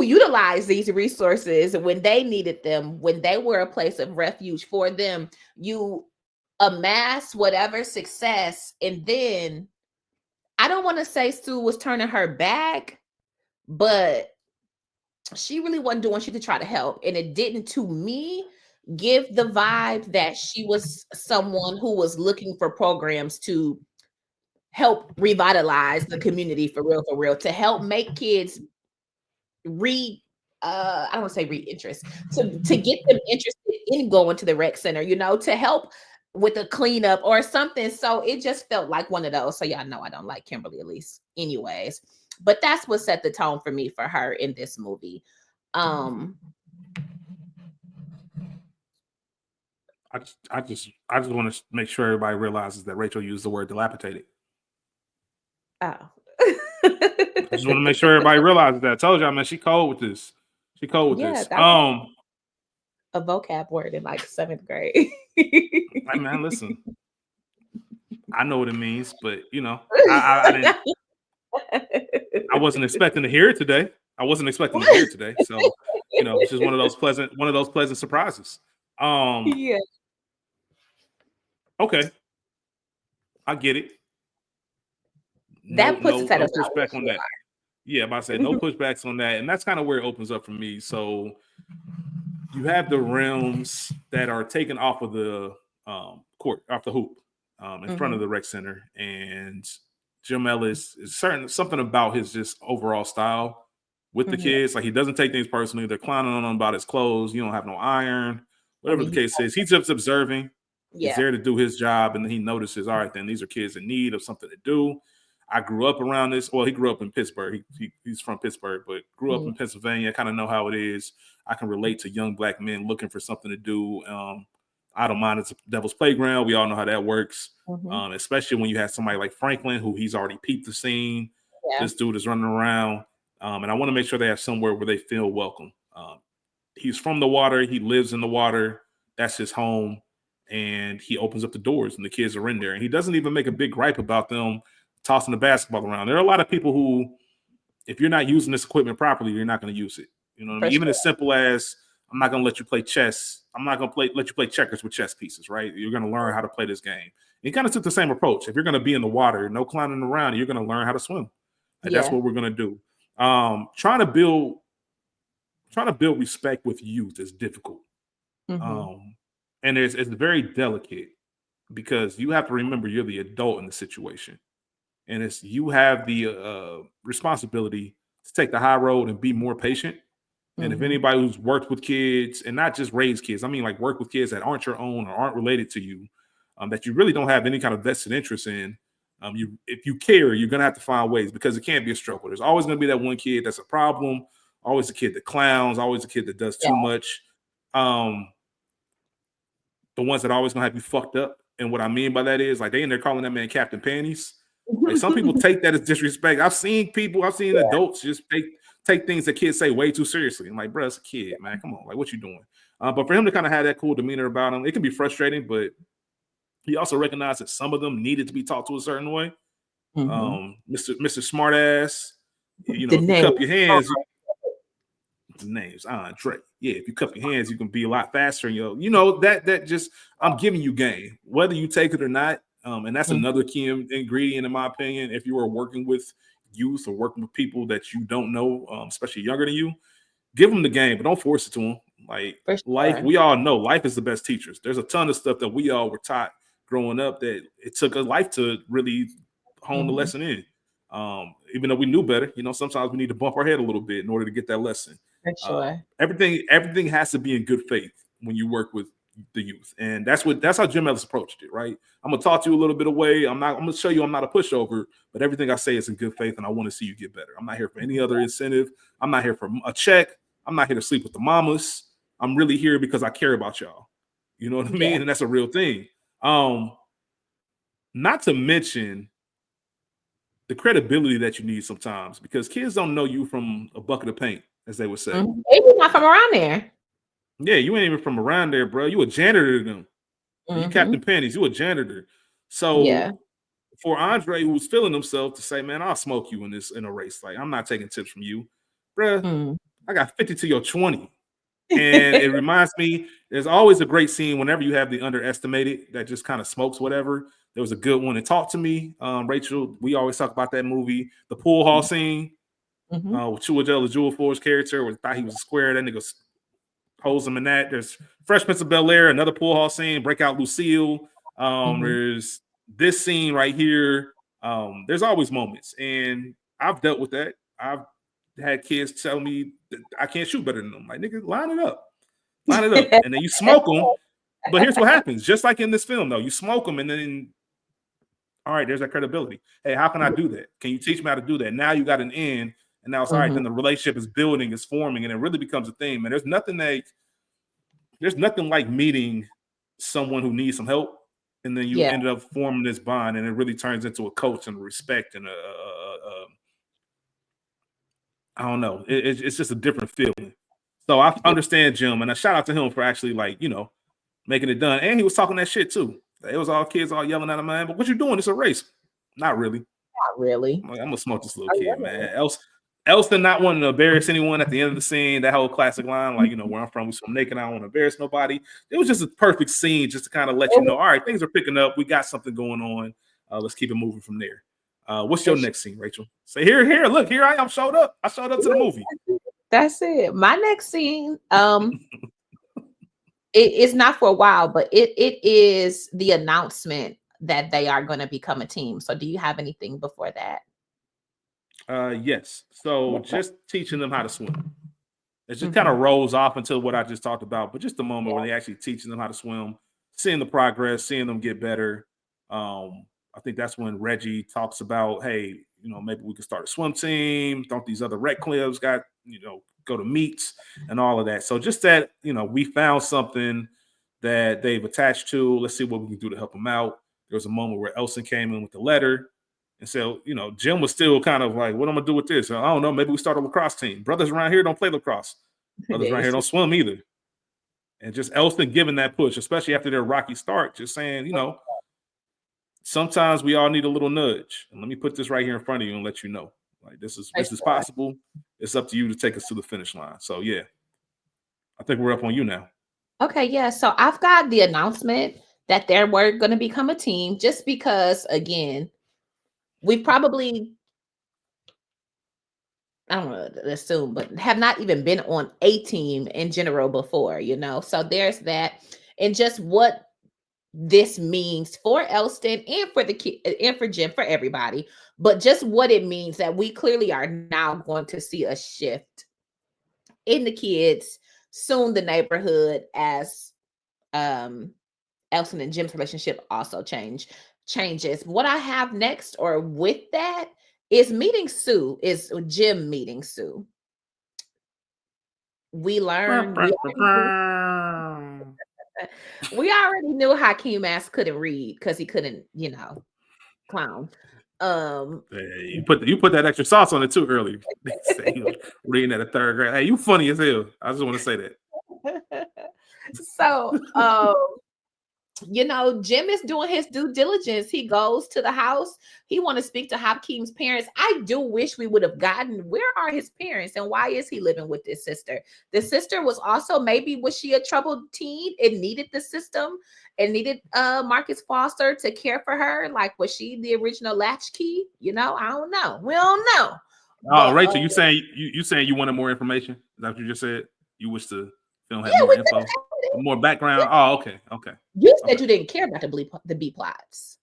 utilize these resources when they needed them, when they were a place of refuge for them? You amass whatever success, and then I don't want to say Sue was turning her back, but she really wasn't doing shit to try to help. And it didn't, to me, give the vibe that she was someone who was looking for programs to help revitalize the community for real, to help make kids read. I don't want to say read interest, to get them interested in going to the rec center, to help with the cleanup or something. So it just felt like one of those. So y'all know I don't like Kimberly Elise anyways. But that's what set the tone for me for her in this movie. Um I just want to make sure everybody realizes that Rachel used the word dilapidated. oh. I just want to make sure everybody realizes that. I told y'all, man, she cold with this. She cold with Yeah, this. that was a vocab word in like 7th grade. Hey, man, listen, I know what it means, but I didn't. I wasn't expecting to hear it today. I wasn't expecting to hear it today. So, it's just one of those pleasant surprises. Um, Yeah, okay, I get it. No, that puts no, us at no a pushback on that. Yeah, I said no value. pushbacks on that, and that's kind of where it opens up for me. So you have the realms that are taken off of the court, off the hoop, in front of Mhm, the rec center, and Jim Ellis is certain something about his just overall style with the mhm. kids. Like, he doesn't take things personally. They're clowning on him about his clothes. You don't have no iron, I whatever mean, the he case is. He's just observing. He's yeah. there to do his job, and then he notices, all right, then these are kids in need of something to do. I grew up around this. Well, he grew up in Pittsburgh. He's from Pittsburgh, but grew up Mhm, in Pennsylvania. Kind of know how it is. I can relate to young black men looking for something to do. I don't mind, it's a devil's playground. We all know how that works. mhm. Especially when you have somebody like Franklin, who he's already peeped the scene. Yeah. This dude is running around, and I want to make sure they have somewhere where they feel welcome. He's from the water. He lives in the water. That's his home. And he opens up the doors, and the kids are in there. And he doesn't even make a big gripe about them tossing the basketball around. There are a lot of people who, if you're not using this equipment properly, you're not going to use it. You know what I For mean? Even sure. as simple as, I'm not going to let you play chess. I'm not going to let you play checkers with chess pieces, right? You're going to learn how to play this game. He kind of took the same approach. If you're going to be in the water, no clowning around, you're going to learn how to swim. Like, that's Yeah. what we're going to do. Trying to build respect with youth is difficult. Mhm, And it's very delicate, because you have to remember you're the adult in the situation, and it's you have the responsibility to take the high road and be more patient. And if mhm. anybody who's worked with kids, and not just raised kids, I mean like work with kids that aren't your own or aren't related to you, that you really don't have any kind of vested interest in, if you care, you're gonna have to find ways, because it can't be a struggle. There's always gonna be that one kid that's a problem, always a kid that clowns, always a kid that does Yeah. too much. Um, the ones that always gonna have you fucked up. And what I mean by that is, like, they in there calling that man Captain Panties. Like, some people take that as disrespect. I've seen adults just take things that kids say way too seriously. I'm like, bro, it's a kid, man. Come on, like, what you doing? But for him to kind of have that cool demeanor about him, it can be frustrating, but he also recognized that some of them needed to be taught to a certain way. Mm-hmm. Mr. Smartass, you The know, if you name. cup your hands, the name's Andre. Yeah, if you cup your hands, you can be a lot faster. And you know that just I'm giving you game, whether you take it or not. And that's Mm-hmm. another key ingredient, in my opinion. If you are working with youth or working with people that you don't know, especially younger than you, give them the game, but don't force it to them. Like For life, sure. we all know life is the best teachers. There's a ton of stuff that we all were taught growing up that it took a life to really hone the Mm-hmm. lesson in. Even though we knew better, you know, sometimes we need to bump our head a little bit in order to get that lesson. For sure. Everything has to be in good faith when you work with the youth, and that's how Jim Ellis approached it. Right? I'm gonna talk to you a little bit away. I'm gonna show you I'm not a pushover, but everything I say is in good faith, and I want to see you get better. I'm not here for any other incentive. I'm not here for a check. I'm not here to sleep with the mamas. I'm really here because I care about y'all. You know what I Yeah. mean? And that's a real thing. Um, Not to mention the credibility that you need sometimes because kids don't know you from a bucket of paint, as they would say. Mm-hmm. Maybe not from around there. Yeah, you ain't even from around there, bro. You a janitor to them. You Mm-hmm. Captain Panties. You a janitor. Yeah. So for Andre, who's feeling himself, to say, "Man, I'll smoke you in a race. Like I'm not taking tips from you, bruh. Mm. I got 50 to your 20." And it reminds me, there's always a great scene whenever you have the underestimated that just kind of smokes whatever. There was a good one. It Talk to Me, Rachel. We always talk about that movie, the pool hall scene Mm-hmm. with Chiwetel Ejiofor's character, where thought he was a square. That nigga holds him in that. There's Fresh Prince of Bel Air, another pool hall scene, Breakout Lucille. Mm-hmm. There's this scene right here. There's always moments, and I've dealt with that. I've had kids tell me that I can't shoot better than them. Like, nigga, line it up, and then you smoke them. But here's what happens: just like in this film, though, you smoke them, and then all right, there's that credibility. Hey, how can I do that? Can you teach me how to do that? Now you got an end, and now it's all right. Mm-hmm. Then the relationship is building, is forming, and it really becomes a thing. And there's nothing like meeting someone who needs some help, and then you Yeah. ended up forming this bond, and it really turns into a coach and a respect and I don't know. It's just a different feeling. So I understand Jim, and a shout out to him for actually making it done. And he was talking that shit too. It was all kids all yelling at him, man. But what you doing? It's a race. Not really. Not really. I'm gonna smoke this little kid, man. Else than not wanting to embarrass anyone at the end of the scene. That whole classic line, like, where I'm from, we swim naked. I don't want to embarrass nobody. It was just a perfect scene, just to kind of let you know, all right, things are picking up. We got something going on. Let's keep it moving from there. What's your next scene, Rachel? Say, here, look, here I am. Showed up. I showed up to the movie. That's it. My next scene, it's not for a while, but it is the announcement that they are going to become a team. So do you have anything before that? Yes. So just teaching them how to swim. It just kind of rolls off into what I just talked about, but just the moment where they actually teaching them how to swim, seeing the progress, seeing them get better. I think that's when Reggie talks about, hey, maybe we could start a swim team. Don't these other rec clubs got, go to meets and all of that. So just that, we found something that they've attached to. Let's see what we can do to help them out. There was a moment where Elson came in with the letter. And so, Jim was still kind of like, what am I gonna do with this? I don't know. Maybe we start a lacrosse team. Brothers around here don't play lacrosse. Brothers around here don't swim either. And just Elston giving that push, especially after their rocky start, just saying, sometimes we all need a little nudge. And let me put this right here in front of you and let you know, like, this is possible. It's up to you to take us to the finish line. So yeah, I think we're up on you now. Okay, yeah. So I've got the announcement that they were going to become a team, just because, again, we probably, I don't know, assume, but have not even been on a team in general before, So there's that. And just what this means for Elston and for the kid and for Jim, for everybody, but just what it means that we clearly are now going to see a shift in the kids, soon the neighborhood, as Elson and Jim's relationship also changes. What I have next, or with that, is meeting Sue, is Jim meeting Sue. We learned we already knew Hakeem Ass couldn't read because he couldn't, clown. Hey, you put that extra sauce on it too earlier. They say you reading at a third grade. Hey, you funny as hell. I just want to say that. So, Jim is doing his due diligence. He goes to the house. He want to speak to Hakeem's parents. I do wish we would have gotten where are his parents and why is he living with this sister? The sister was also was she a troubled teen? It needed the system. It needed Marcus Foster to care for her. Like was she the original latchkey? I don't know. We don't know. Oh, But Rachel, you saying you wanted more information? Is that what you just said? You wish the film had yeah, more we info, more yeah. background. Oh, okay, okay, You said okay. you didn't care about the B plots.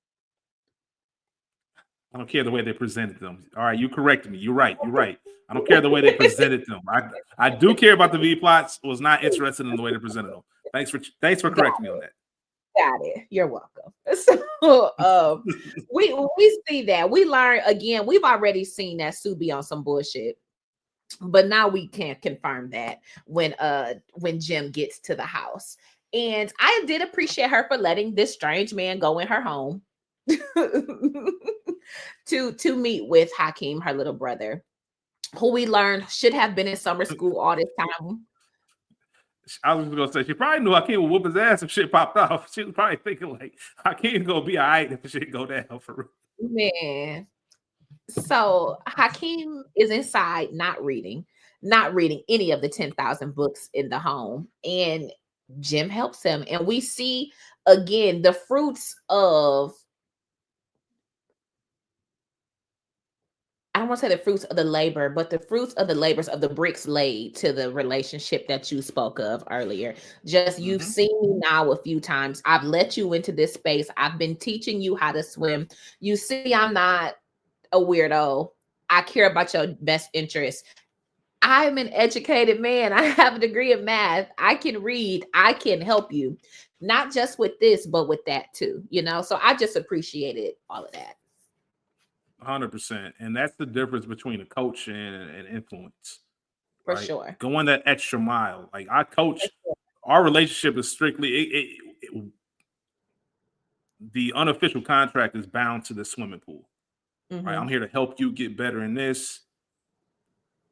I don't care the way they presented them. All right, you corrected me. You're right. You're right. I don't care the way they presented them. I do care about the V plots. Was not interested in the way they presented them. Thanks for correcting me on that. Got it. You're welcome. So we see that. We learn again, we've already seen that Sue be on some bullshit. But now we can't confirm that when Jim gets to the house. And I did appreciate her for letting this strange man go in her home to meet with Hakeem, her little brother, who we learned should have been in summer school all this time. I was gonna say she probably knew Hakeem would whoop his ass if shit popped off. She was probably thinking like Hakeem gonna be all right if shit go down for real. Man. So Hakeem is inside not reading any of the 10,000 books in the home. And Jim helps him. And we see again the fruits of, I don't want to say the fruits of the labor, but the fruits of the labors of the bricks laid to the relationship that you spoke of earlier. Just you've Mm-hmm. seen me now a few times. I've let you into this space. I've been teaching you how to swim. You see, I'm not a weirdo. I care about your best interest. I'm an educated man. I have a degree in math. I can read. I can help you, not just with this, but with that too. So I just appreciated all of that 100%, and that's the difference between a coach and influence, for right? sure. Going that extra mile. Like I coach, our relationship is strictly the unofficial contract is bound to the swimming pool. Right, I'm Hmm. here to help you get better in this.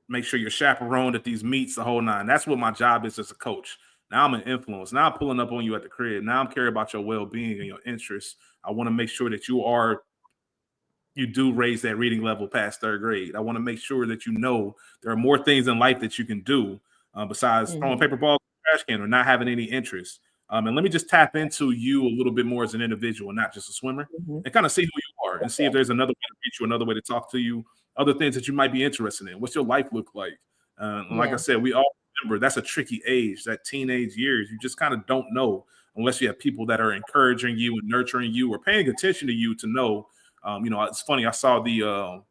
Make sure you're chaperoned at these meets, the whole nine. That's what my job is as a coach. Now I'm an influence. Now I'm pulling up on you at the crib. Now I'm caring about your well-being and your interests. I want to make sure that you do raise that reading level past third grade. I want to make sure that there are more things in life that you can do besides throwing Hmm. paper balls in the trash can or not having any interest. And let me just tap into you a little bit more as an individual and not just a swimmer Hmm. and kind of see who you are and see if there's another way to reach you, another way to talk to you, other things that you might be interested in. What's your life look like? And like I Yeah. said, we all remember that's a tricky age, that teenage years. You just kind of don't know unless you have people that are encouraging you and nurturing you or paying attention to you to know it's funny. I saw a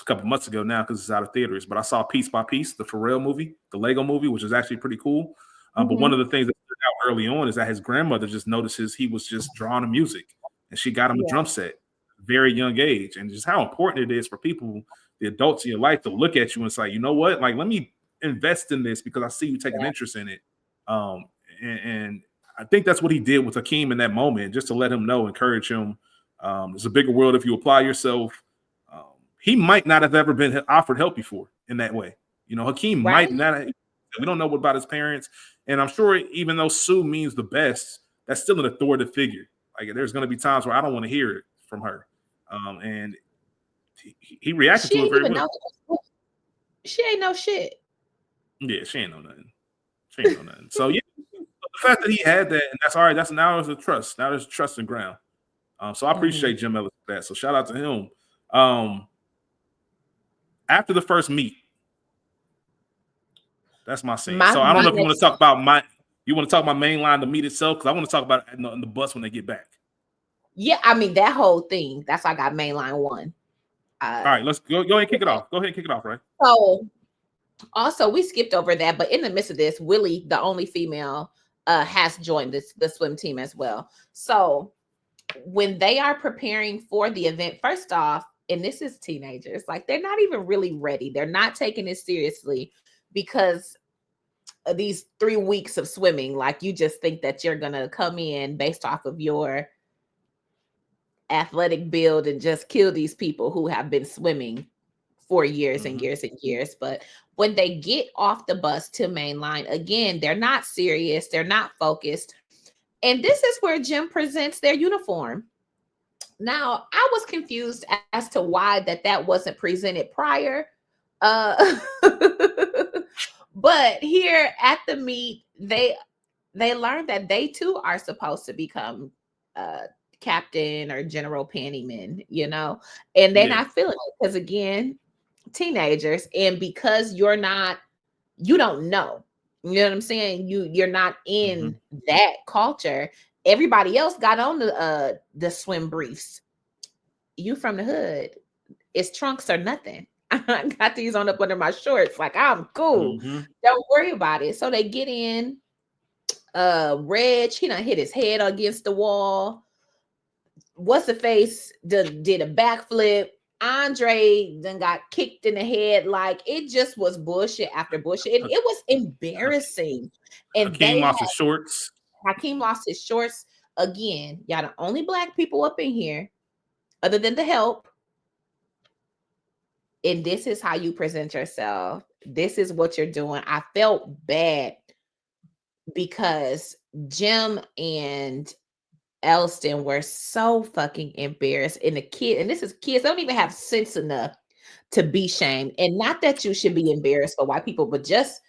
couple months ago now because it's out of theaters, but I saw Piece by Piece, the Pharrell movie, the Lego movie, which is actually pretty cool. But one Hmm. of the things that stood out early on is that his grandmother just notices he was just drawn to music, and she got him a Yeah. drum set, at a very young age, and just how important it is for people, the adults in your life, to look at you and say, you know what, like let me invest in this because I see you taking interest in it. Um, and I think that's what he did with Hakeem in that moment, just to let him know, encourage him. There's a bigger world if you apply yourself. Um, he might not have ever been offered help before in that way. Hakeem Right. might not. We don't know about his parents, and I'm sure even though Sue means the best, that's still an authoritative figure. Like there's going to be times where I don't want to hear it from her, and he reacted She to it ain't very even well. know. She ain't know shit. Yeah, she ain't know nothing. She ain't know nothing. So yeah, the fact that he had that, and that's all right. That's now there's a trust. Now there's trust and ground. So I Hmm. appreciate Jim Ellis for that. So shout out to him. Um, After the first meet, that's my scene. My So I don't my know if you want to next. talk about you want to talk about main line, the meet itself, because I want to talk about it in the bus when they get back. Yeah, I mean that whole thing. That's why I got mainline one. All Uh, right, let's go ahead and kick it off. Go ahead and kick it off, right? so also we skipped over that, but in the midst of this, Willie, the only female, has joined the swim team as well. So when they are preparing for the event, first off, and this is teenagers, like they're not even really ready. They're not taking it seriously because of these 3 weeks of swimming. Like you just think that you're gonna come in based off of your athletic build and just kill these people who have been swimming for years and Mm-hmm. years and years. But when they get off the bus to mainline, again, they're not serious, they're not focused. And this is where Jim presents their uniform. Now, I was confused as to why that wasn't presented prior. Uh but here at the meet, they learned that they too are supposed to become uh captain or general pantyman, and they're Yeah. not feeling it because, again, teenagers, and because you don't know, you know what I'm saying, you're not Mm-hmm. in that culture. Everybody else got on the swim briefs. You from the hood, it's trunks or nothing. I got these on up under my shorts, like, I'm cool, Mm-hmm. don't worry about it. So they get in. Reg, he done hit his head against the wall. What's the face did a backflip. Andre then got kicked in the head. Like, it just was bullshit after bullshit. And it was embarrassing. And Hakeem they lost had his shorts. Hakeem lost his shorts again. Y'all the only black people up in here, other than the help. And this is how you present yourself. This is what you're doing. I felt bad because Jim and Elston were so fucking embarrassed. And and this is kids, they don't even have sense enough to be shamed. And not that you should be embarrassed for white people, but just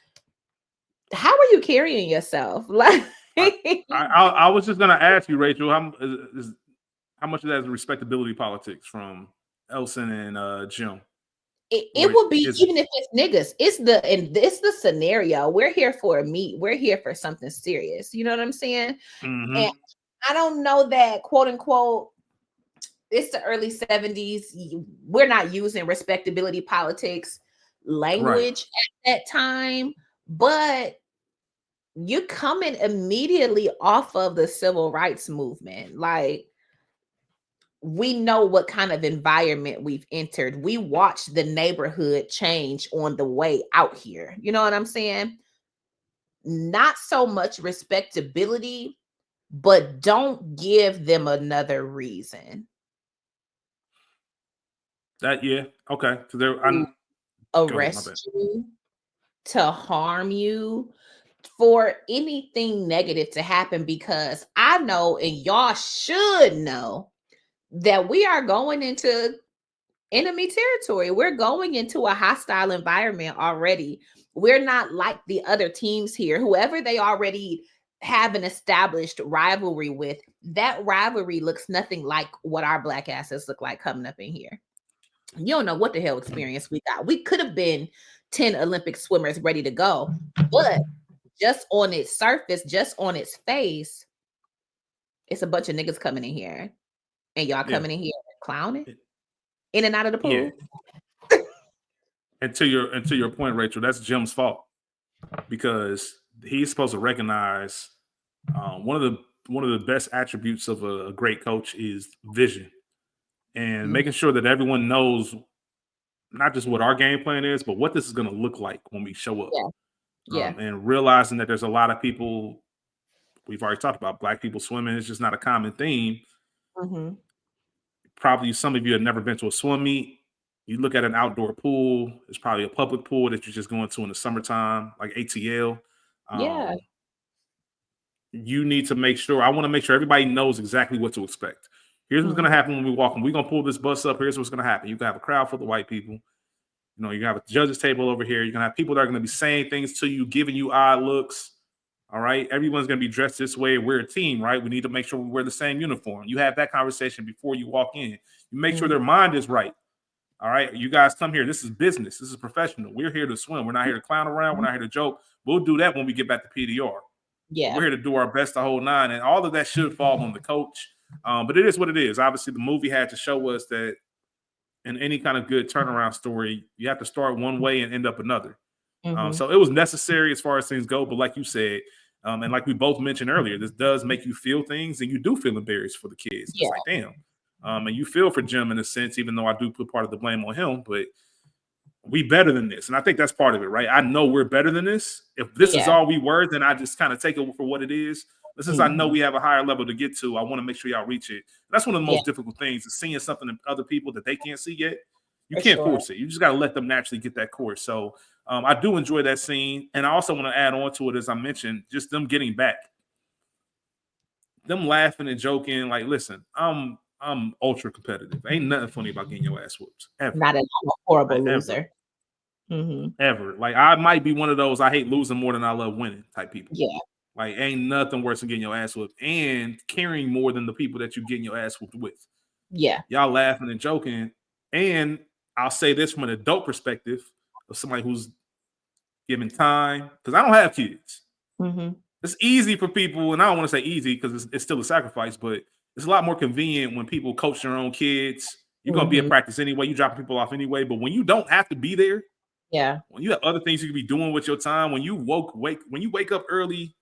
how are you carrying yourself? Like, I, it, I was just gonna ask you, Rachel, how much of that is respectability politics from Elson and Jim? it Or will be, is it? even if it's niggas. It's the scenario. We're here for a meet. We're here for something serious. You know what I'm saying? And Mm-hmm. I don't know that, quote unquote, it's the early 70s. We're not using respectability politics Right. language at that time, but you're coming immediately off of the civil rights movement. Like, we know what kind of environment we've entered. We watched the neighborhood change on the way out here. You know what I'm saying? Not so much respectability, but don't give them another reason That yeah. Okay. So there. to I'm. Go ahead. My bad. arrest you, to harm you, for anything negative to happen, because I know, and y'all should know, that we are going into enemy territory. We're going into a hostile environment already. We're not like the other teams here. Whoever they already have an established rivalry with, that rivalry looks nothing like what our black asses look like coming up in here. You don't know what the hell experience we got. We could have been 10 Olympic swimmers ready to go, but just on its surface, just on its face, it's a bunch of niggas coming in here, and y'all Yeah. coming in here clowning in and out of the Yeah. pool. And to your point, Rachel, that's Jim's fault because he's supposed to recognize one of the best attributes of a great coach is vision and Mhm. making sure that everyone knows not just what our game plan is, but what this is going to look like when we show up. Yeah, yeah. And realizing that there's a lot of people we've already talked about. Black people swimming is just not a common theme. Mhm. Probably some of you have never been to a swim meet. You look at an outdoor pool, it's probably a public pool that you're just going to in the summertime, like ATL. Yeah. Um, you need to make sure, I want to make sure everybody knows exactly what to expect. Here's what's going to Mhm. happen when we walk in. We're going to pull this bus up. Here's what's going to happen. You can have a crowd full of white people. You have a judges table over here. You're going to have people that are going to be saying things to you, giving you odd looks. All right. Everyone's going to be dressed this way. We're a team, right? We need to make sure we wear the same uniform. You have that conversation before you walk in. You make sure Mhm. their mind is right. All right. You guys come here. This is business. This is professional. We're here to swim. We're not here to clown around. We're not here to joke. We'll do that when we get back to PDR. But we're Yeah. here to do our best the whole nine. And all of that should fall on the coach. But it is what it is. Obviously, the movie had to show us that in any kind of good turnaround story, you have to start one way and end up another. Mhm. So it was necessary as far as things go. But like you said, and like we both mentioned earlier, this does make you feel things, and you do feel embarrassed for the kids. It's Yeah. like, damn. And you feel for Jim in a sense, even though I do put part of the blame on him. But we better than this, and I think that's part of it, right? I know we're better than this. If this is Yeah. all we were, then I just kind of take it for what it is. Since I know we have a higher level to get to, I want to make sure y'all reach it. That's one of the Yeah, most difficult things is seeing something in other people that they can't see yet. You for can't sure. force it. You just got to let them naturally get that course. So I do enjoy that scene. And I also want to add on to it, as I mentioned, just them getting back, them laughing and joking. Like, listen, I'm ultra competitive. Ain't nothing funny about getting your ass whooped ever. Not at all a horrible Like, ever. loser. Mm-hmm. Ever. Like, I might be one of those I hate losing more than I love winning type people. Yeah, Like, ain't nothing worse than getting your ass whooped and caring more than the people that you getting your ass whooped with. yeah. Y'all laughing and joking. And I'll say this from an adult perspective of somebody who's giving time, because I don't have kids. Mm-hmm. It's easy for people, and I don't want to say easy because it's still a sacrifice, but it's a lot more convenient when people coach their own kids. You're going to be at Mm-hmm. practice anyway. You dropping people off anyway. But when you don't have to be there, Yeah. when you have other things you can be doing with your time, when you wake up early,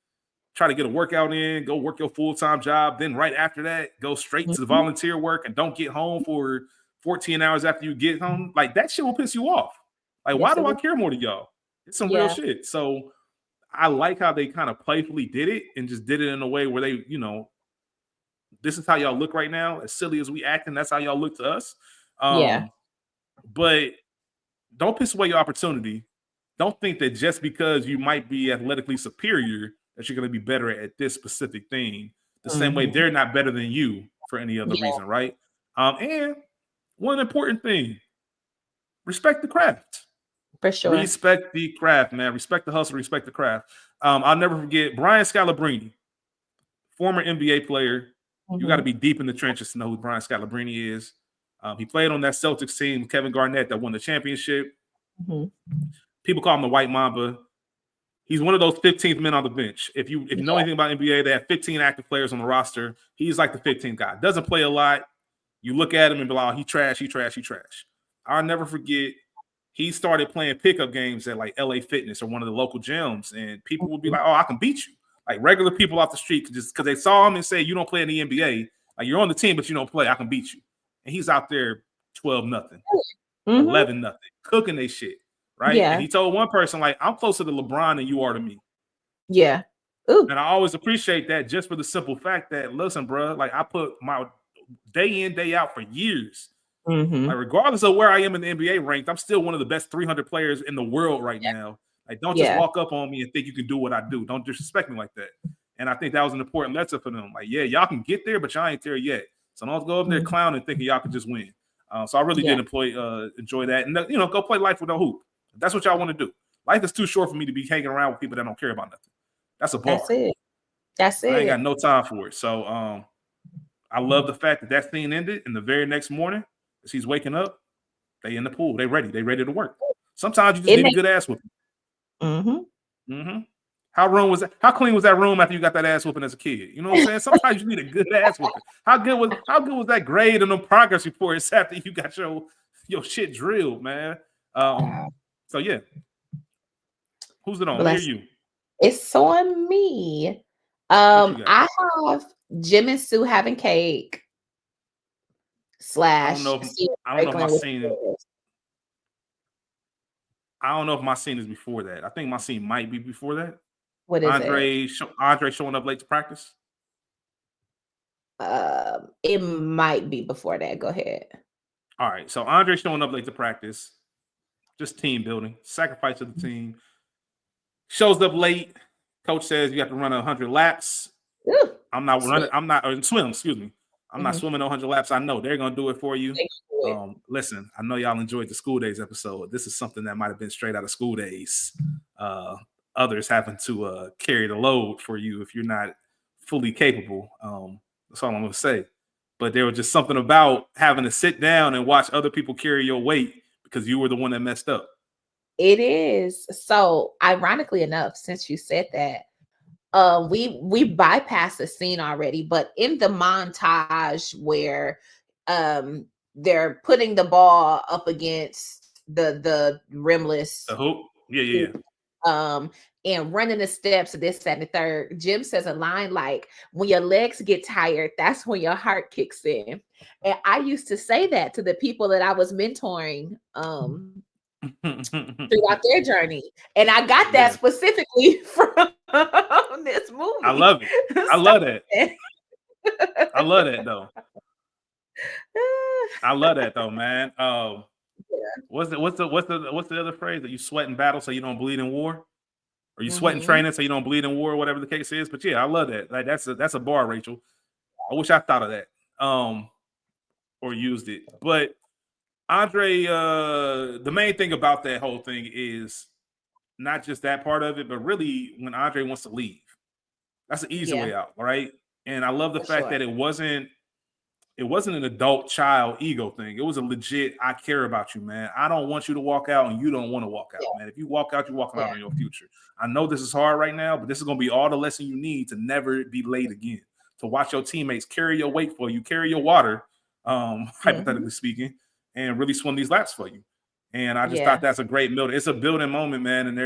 try to get a workout in, go work your full-time job, then right after that, go straight to the Mm-hmm. volunteer work and don't get home for 14 hours after you get home, like that shit will piss you off. Like, why Yes, it do I will. care more than y'all? It's some real Yeah. shit. So I like how they kind of playfully did it and just did it in a way where they, this is how y'all look right now. As silly as we acting, that's how y'all look to us. Yeah. But don't piss away your opportunity. Don't think that just because you might be athletically superior that you're going to be better at this specific thing. The same way Mm-hmm. they're not better than you for any other Yeah, reason, right? And one important thing: respect the craft. for sure. Respect the craft, man. Respect the hustle. Respect the craft. I'll never forget Brian Scalabrine, former NBA player. You got to Mm-hmm. be deep in the trenches to know who Brian Scalabrine is. He played on that Celtics team with Kevin Garnett that won the championship. Mm-hmm. People call him the White Mamba. He's one of those 15th men on the bench. If you know Yeah. anything about NBA, they have 15 active players on the roster. He's like the 15th guy. Doesn't play a lot. You look at him and be like, oh, he trash, he trash, he trash. I'll never forget. He started playing pickup games at like LA Fitness or one of the local gyms, and people would be like, "Oh, I can beat you." Like regular people off the street, just because they saw him and say, "You don't play in the NBA. Like you're on the team, but you don't play. I can beat you." And he's out there 12-0, Mm-hmm. 11-0, cooking they shit, right? And Yeah. he told one person, like, "I'm closer to LeBron than you are to me." Yeah. Ooh. And I always appreciate that just for the simple fact that, listen, bro, like I put my day in, day out for years. Mm-hmm. Like, regardless of where I am in the NBA ranked, I'm still one of the best 300 players in the world right now. Like, don't just Yeah. walk up on me and think you can do what I do. Don't disrespect me like that. And I think that was an important lesson for them. Like, yeah, y'all can get there, but y'all ain't there yet. So don't go up there Mm-hmm. clowning thinking y'all can just win. So I really Yeah. did enjoy that. And, go play life with no hoop. If that's what y'all want to do. Life is too short for me to be hanging around with people that don't care about nothing. That's a That's bar. it. That's I ain't it. got no time for it. So I love the fact that scene ended, and the very next morning, as he's waking up, they in the pool. They ready. They ready to work. Sometimes you just It need a makes. good ass whooping. Mm-hmm. Mm-hmm. How clean was that room after you got that ass whooping as a kid? You know what I'm saying? Sometimes you need a good ass whooping. How good was that grade and the progress reports after you got your shit drilled, man? So yeah. Who's it on? Me or Bless. you? It's on me. What you got? I have Jim and Sue having cake I don't slash know if Steve I don't know if my Franklin with scene yours. I don't know if my scene is before that. I think my scene might be before that. What is it? Andre showing up late to practice. It might be before that. Go ahead. All right. So Andre showing up late to practice. Just team building, sacrifice of the team. Shows up late. Coach says you have to run 100 laps. Ooh, I'm not running. swim. I'm not or swim. Excuse me. I'm not Mm-hmm. swimming 100 laps. I know they're gonna do it for you. They can do it. Listen, I know y'all enjoyed the School Days episode. This is something that might have been straight out of School Days. Others having to carry the load for you if you're not fully capable. That's all I'm gonna say. But there was just something about having to sit down and watch other people carry your weight because you were the one that messed up. It is. So, ironically enough, since you said that, we bypassed the scene already, but in the montage where they're putting the ball up against the rimless The hoop? Yeah. hoop, and running the steps, this, that, and the third, Jim says a line like, when your legs get tired, that's when your heart kicks in. And I used to say that to the people that I was mentoring throughout their journey. And I got that Yeah. specifically from on this I movie. love it. I Stop love that. it. I love that though. I love that though, man. What's the other phrase that you sweat in battle so you don't bleed in war? Or you sweat in Hmm. training so you don't bleed in war, whatever the case is. But yeah, I love that. Like that's a bar, Rachel. I wish I thought of that. Or used it. But Andre, the main thing about that whole thing is not just that part of it, but really when Andre wants to leave. That's an easy Yeah, way out, right? And I love the for fact sure. that it wasn't an adult child ego thing. It was a legit, I care about you, man. I don't want you to walk out and you don't want to walk out, Yeah, man. If you walk out, you're walking out yeah. on your future. I know this is hard right now, but this is going to be all the lesson you need to never be late again. To watch your teammates carry your weight for you, carry your water, Hmm. hypothetically speaking, and really swim these laps for you. And I just thought Yeah. that's a great build. It's a building moment, man. And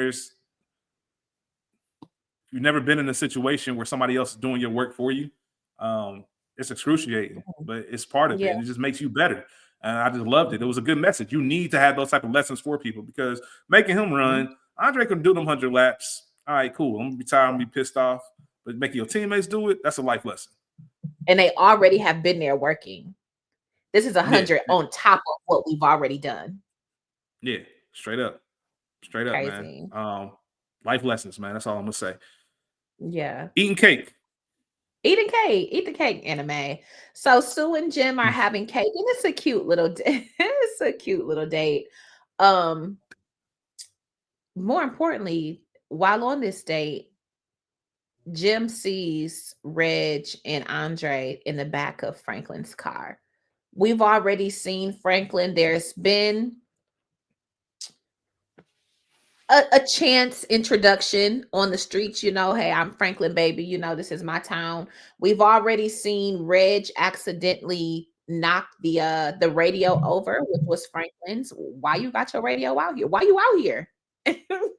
you've never been in a situation where somebody else is doing your work for you. Um, it's excruciating, Mhm. but it's part of it, Yeah. and it just makes you better. And I just loved it. It was a good message. You need to have those type of lessons for people because making him Mhm. run, Andre can do them 100 laps. All right, cool. I'm gonna be tired. I'm gonna be pissed off. But making your teammates do it, that's a life lesson. And they already have been there working. This is a Yeah, 100 on top of what we've already done. yeah, straight up, man. Crazy. Life lessons, man. That's all I'm gonna say. Yeah. Eating cake. Eat the cake anime. So Sue and Jim are having cake, and it's a cute little it's a cute little date. Um, More importantly, while on this date, Jim sees Reg and Andre in the back of Franklin's car. We've already seen Franklin. There's been a chance introduction on the streets, hey, I'm Franklin, baby, this is my town. We've already seen Reg accidentally knock the radio over, which was Franklin's. Why you got your radio out here? Why you out here?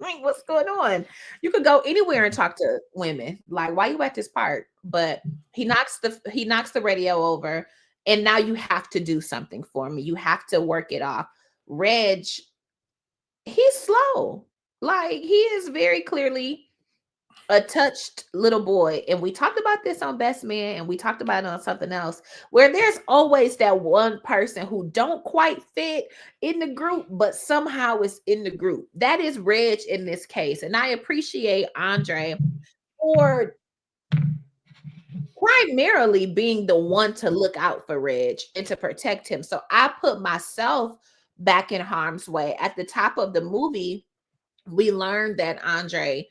Like, what's going on? You could go anywhere and talk to women. Like, why you at this park? But he knocks the radio over, and now you have to do something for me. You have to work it off. Reg, he's slow. Like, he is very clearly a touched little boy. And we talked about this on Best Man, and we talked about it on something else, where there's always that one person who don't quite fit in the group, but somehow is in the group. That is Reg in this case. And I appreciate Andre for primarily being the one to look out for Reg and to protect him. So I put myself back in harm's way. At the top of the movie, we learned that Andre,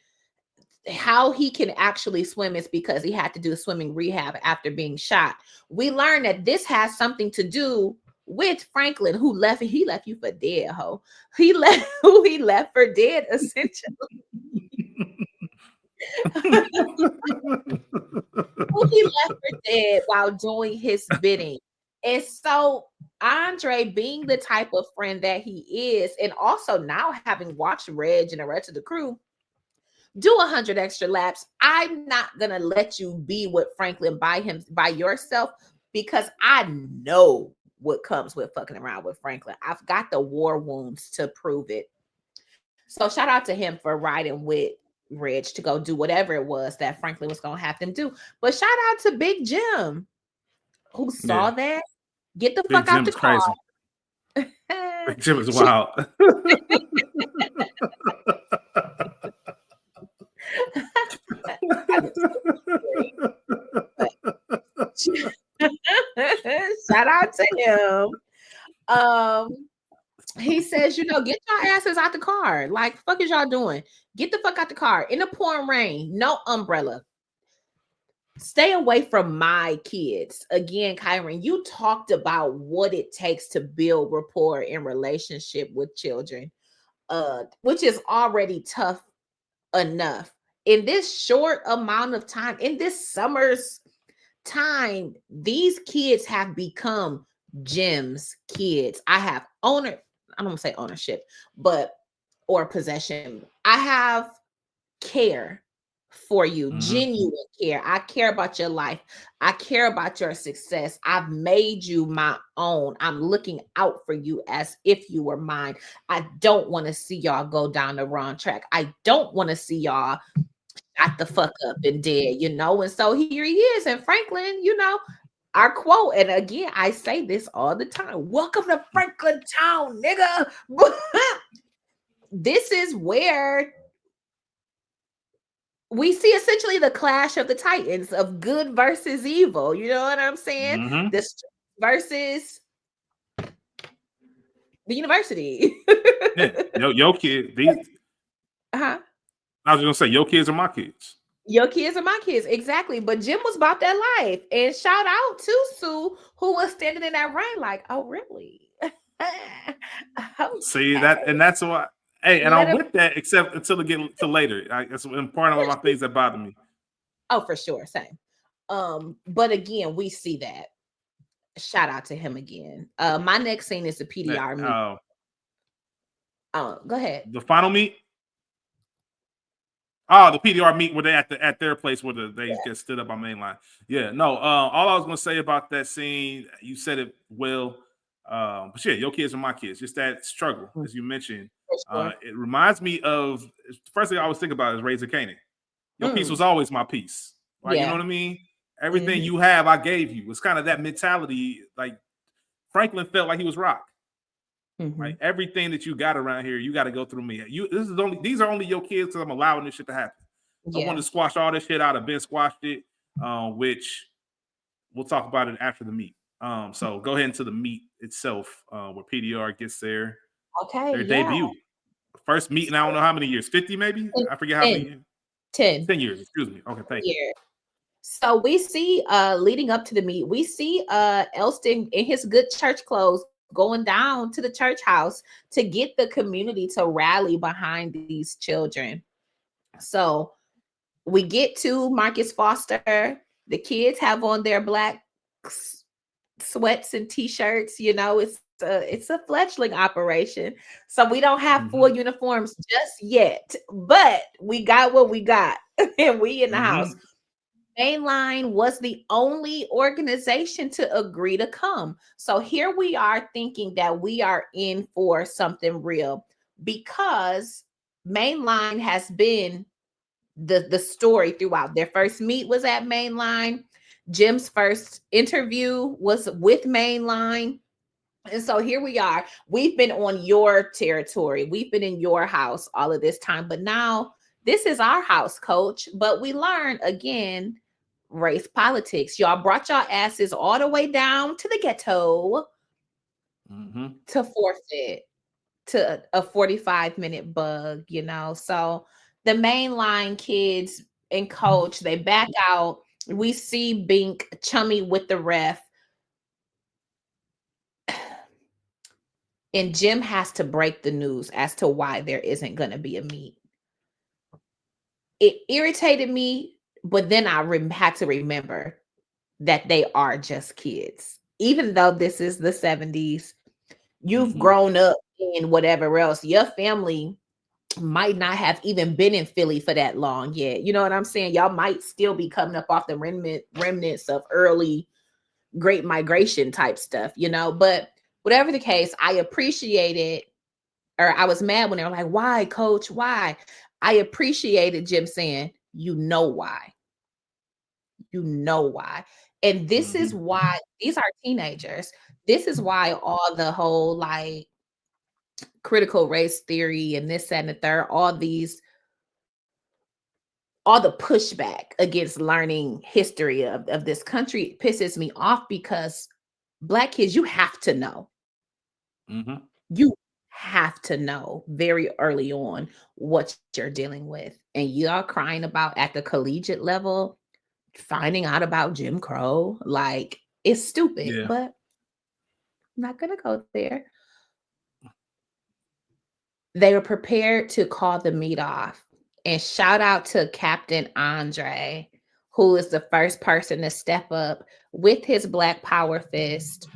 how he can actually swim is because he had to do swimming rehab after being shot. We learned that this has something to do with Franklin, who left you for dead, ho. He left who he left for dead, essentially. Who he left for dead while doing his bidding. And so Andre, being the type of friend that he is, and also now having watched Reg and the rest of the crew do 100 extra laps, I'm not gonna let you be with Franklin by yourself, because I know what comes with fucking around with Franklin. I've got the war wounds to prove it. So shout out to him for riding with Reg to go do whatever it was that Franklin was gonna have them do. But shout out to Big Jim, who Yeah, saw that. Get the Big fuck out Jim the is crazy. car. Big Jim is She- wild. I was great, but shout out to him. Um, he says, get your asses out the car. Like, fuck is y'all doing? Get the fuck out the car in the pouring rain, no umbrella. Stay away from my kids. Again, Kyron, you talked about what it takes to build rapport and relationship with children, which is already tough enough. In this short amount of time, in this summer's time, these kids have become Jim's kids. I don't say ownership, but or possession. I have care for you, Hmm. genuine care. I care about your life. I care about your success. I've made you my own. I'm looking out for you as if you were mine. I don't want to see y'all go down the wrong track. I don't want to see y'all got the fuck up and dead, you know. And so here he is. And Franklin, you know, our quote, and again, I say this all the time: welcome to Franklin Town, nigga. This is where we see essentially the clash of the titans of good versus evil. You know what I'm saying? Mm-hmm. This versus the university. Yeah. Yo kid. Uh-huh. I was gonna say, your kids are my kids. Your kids are my kids, exactly. But Jim was about that life, and shout out to Sue, who was standing in that rain, like, "Oh, really? See Okay, that, and that's why. Hey, and let I'm him." with that, except until it get to later. That's part of my things that bother me. Oh, for sure, same. But again, we see that. Shout out to him again. My next scene is the That PDR meet. Go ahead. the final meet. Oh, the PDR meet where they at their place where they Yeah. get stood up on mainline. Yeah, no. All I was gonna say about that scene, you said it well. But yeah, your kids are my kids. Just that struggle, Mm, as you mentioned. for sure. It reminds me of the first thing I always think about is Razor Canaan. Your piece Mm, was always my piece. Like, you know yeah. what I mean? Everything Hmm. you have, I gave you. It's kind of that mentality. Like Franklin felt like he was Rock. Hmm. Like everything that you got around here, you got to go through me. These are only your kids because I'm allowing this shit to happen. I wanted Yeah. to squash all this shit out. I've been squashed it, which we'll talk about it after the meet. So go ahead into the meet itself, where PDR gets Okay. their Yeah. debut. First meet in I don't know how many years, 50 maybe? I forget how 10, many. 10 10 years, excuse me. Okay, thank you. years. So we see leading up to the meet, we see Elston in his good church clothes going down to the church house to get the community to rally behind these children. So we get to Marcus Foster. The kids have on their black sweats and t-shirts. You know, it's a fledgling operation, so we don't have full Mm-hmm. uniforms just yet, but we got what we got. And we in the house. Mm-hmm. Mainline was the only organization to agree to come. So here we are thinking that we are in for something real, because Mainline has been the story throughout. Their first meet was at Mainline. Jim's first interview was with Mainline. And so here we are. We've been on your territory. We've been in your house all of this time. But now this is our house, coach. But we learned again race politics. Y'all brought y'all asses all the way down to the ghetto Mm-hmm. to forfeit to a 45-minute bug, you know. So the mainline kids and coach, they back out. We see Bink chummy with the ref, and Jim has to break the news as to why there isn't going to be a meet. It irritated me, but then I had to remember that they are just kids. Even though this is the 70s, you've Mm-hmm. grown up in whatever else. Your family might not have even been in Philly for that long yet. You know what I'm saying? Y'all might still be coming up off the remnants of early Great Migration type stuff, you know. But whatever the case, I appreciated, or I was mad when they were like, "Why, coach? Why?" I appreciated Jim saying, "You know why. You know why." And this is Mm-hmm. why these are teenagers. This is why all the whole like critical race theory and this, that, and the third, all the pushback against learning history of this country pisses me off, because Black kids, you have to know. Mm-hmm. You have to know very early on what you're dealing with. And y'all crying about at the collegiate level, finding out about Jim Crow. Like, it's stupid, Yeah. but I'm not going to go there. They were prepared to call the meet off. And shout out to Captain Andre, who is the first person to step up with his Black Power fist.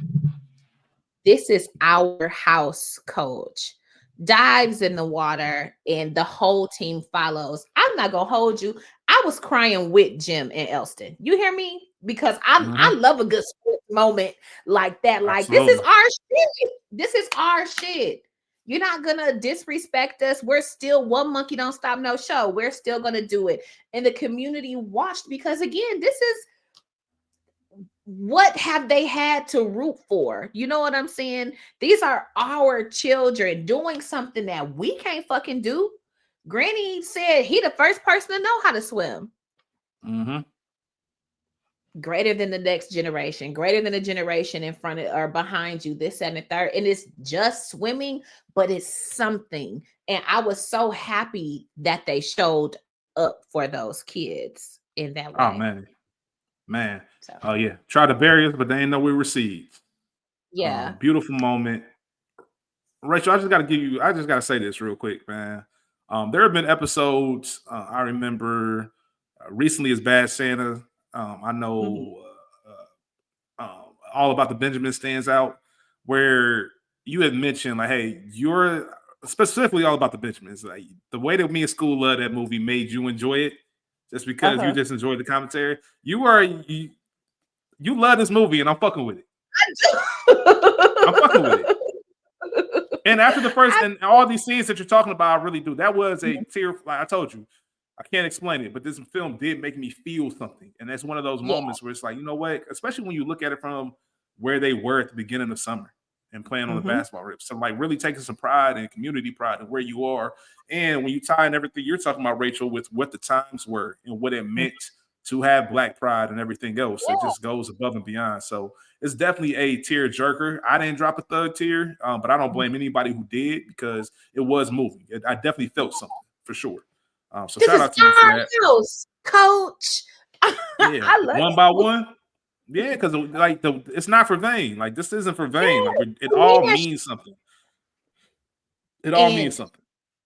This is our house, coach. Dives in the water, and the whole team follows. I'm not gonna hold you. I was crying with Jim and Elston. You hear me? Because I Mm-hmm. love a good sports moment like that. Like, this is Absolutely. our shit. This is our shit. You're not gonna disrespect us. We're still one monkey don't stop no show. We're still gonna do it. And the community watched because again, this is what have they had to root for? You know what I'm saying? These are our children doing something that we can't fucking do. Granny said he the first person to know how to swim. Mm-hmm. Greater than the next generation, greater than the generation in front of or behind you, this and the third. And it's just swimming, but it's something. And I was so happy that they showed up for those kids in that Oh way. man. So Oh yeah. Try to bury us, but they ain't know we received. yeah. Beautiful moment. Rachel, I just gotta say this real quick, man. There have been episodes I remember recently as Bad Santa. I Mhm. know All About the Benjamin stands out, where you had mentioned like, hey, you're specifically All About the Benjamins. Like the way that me and School love that movie made you enjoy it, just because you Uh-huh. just enjoyed the commentary. You love this movie, and I'm fucking with it. I'm fucking with it. And after the first I and all these scenes that you're talking about, I really do. That was a tear. Like I told you, I can't explain it, but this film did make me feel something. And that's one of those yeah. moments where it's like, you know what? Especially when you look at it from where they were at the beginning of summer and playing on the Mhm. basketball rip. So like really taking some pride and community pride in where you are. And when you tie in everything you're talking about, Rachel, with what the times were and what it Mhm. meant to have black pride and everything else, it Yeah. just goes above and beyond. So it's definitely a tear jerker. I didn't drop a third tear, but I don't blame anybody who did because it was moving. I definitely felt something for sure. So This shout is out to you for that. our house, coach. Yeah, I love one it. by one. Yeah, because like it's not for vain. Like this isn't for vain. Like Yeah. it I mean all that means something. It all and means something.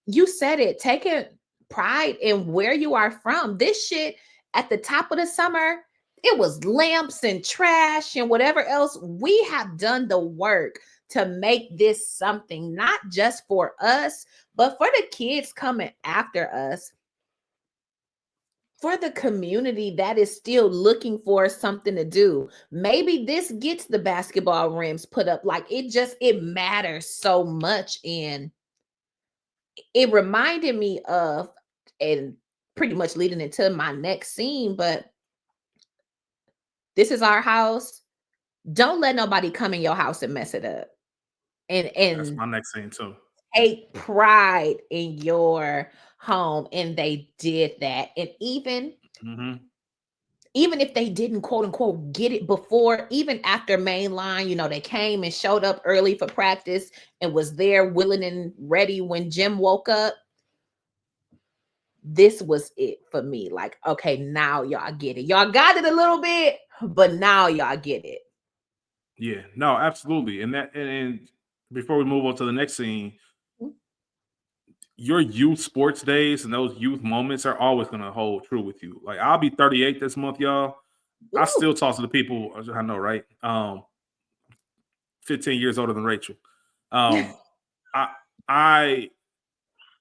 you said it, taking pride in where you are from. This shit at the top of the summer, it was lamps and trash and whatever else. We have done the work to make this something, not just for us, but for the kids coming after us, for the community that is still looking for something to do. Maybe this gets the basketball rims put up. Like it matters so much. And it reminded me of, and pretty much leading into my next scene, but this is our house. Don't let nobody come in your house and mess it up. That's And my next scene too. take pride in your home. And they did that. And Mm-hmm. even if they didn't quote unquote get it before, even after mainline, they came and showed up early for practice and was there willing and ready when Jim woke up. This was it for me. Like, okay, now y'all get it. Y'all got it a little bit, but now y'all get it. Yeah, no, absolutely. And before we move on to the next scene, your youth sports days and those youth moments are always going to hold true with you. Like I'll be 38 this month, y'all. I Ooh, still talk to the people. I know, right? 15 years older than Rachel. Um, I I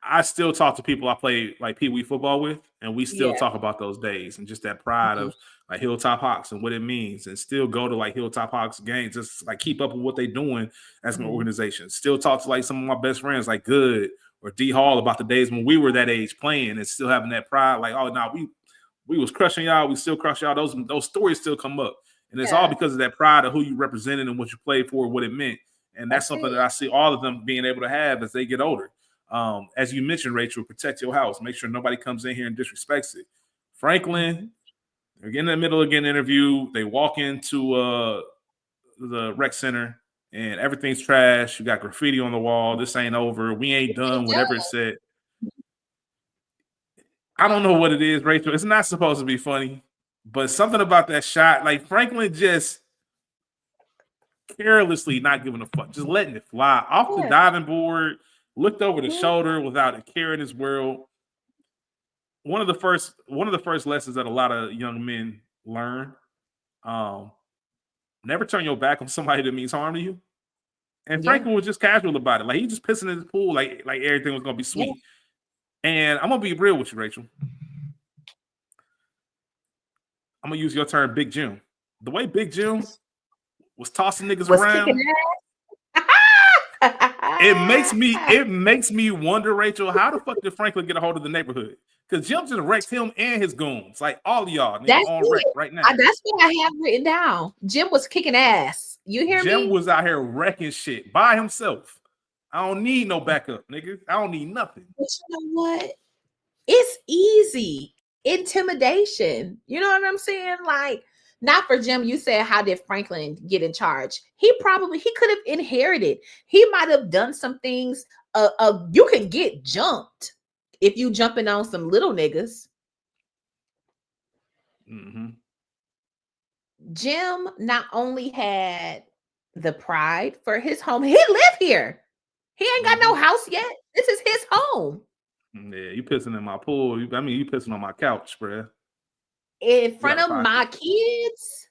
I still talk to people I play like Pee Wee football with, and we still yeah. talk about those days and just that pride Mhm. of like Hilltop Hawks and what it means, and still go to like Hilltop Hawks games, just like keep up with what they're doing as an Mhm. organization. Still talk to like some of my best friends like Good or D Hall about the days when we were that age playing and still having that pride. Like, oh no, we was crushing y'all, we still crush y'all. Those stories still come up, and it's all Yeah, because of that pride of who you represented and what you played for, what it meant. And that's that's something it. that I see all of them being able to have as they get older. As you mentioned, Rachel, protect your house. Make sure nobody comes in here and disrespects it. Franklin, Mhm. they're getting in the middle of getting interviewed. They walk into the rec center and everything's trash. You got graffiti on the wall. This ain't over. We ain't They done. Whatever it done. said. I don't know what it is, Rachel. It's not supposed to be funny, but something about that shot, like Franklin just carelessly not giving a fuck, just letting it fly off the Yeah. diving board, looked over the Mhm. shoulder without a care in his world. One of the first lessons that a lot of young men learn, um, never turn your back on somebody that means harm to you. And Yeah. Franklin was just casual about it. Like he just pissing in his pool like everything was gonna be Yeah. sweet. And I'm gonna be real with you, Rachel. I'm gonna use your term, Big Jim. The way Big Jim was tossing niggas Was kicking around, ass. it makes me wonder, Rachel, how the fuck did Franklin get a hold of the neighborhood? Because Jim just wrecked him and his goons, like all of y'all, nigga, That's on wreck it. right now. That's what I have written down. Jim was kicking ass. You hear Jim me? was out here wrecking shit by himself. I don't need no backup, nigga. I don't need nothing. But you know what? It's easy. Intimidation. You know what I'm saying? Like, not for Jim. You said, how did Franklin get in charge? He could have inherited. He might have done some things. You can get jumped if you jumping on some little niggas. Mm-hmm. Jim not only had the pride for his home, he lived here. He ain't got no house yet. This is his home. Yeah, you pissing in my pool. You pissing on my couch, bruh. In front of my kids,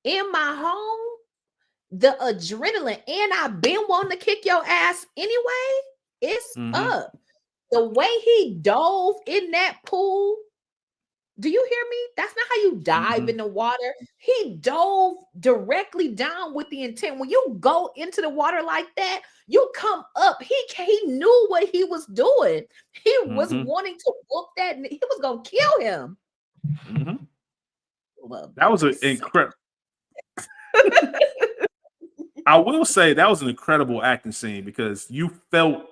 in my home, the adrenaline, and I've been wanting to kick your ass anyway. It's up. The way he dove in that pool. Do you hear me? That's not how you dive in the water. He dove directly down with the intent. When you go into the water like that, you come up. He knew what he was doing. He was wanting to whoop that. He was gonna kill him. That was an incredible. I will say that was an incredible acting scene because you felt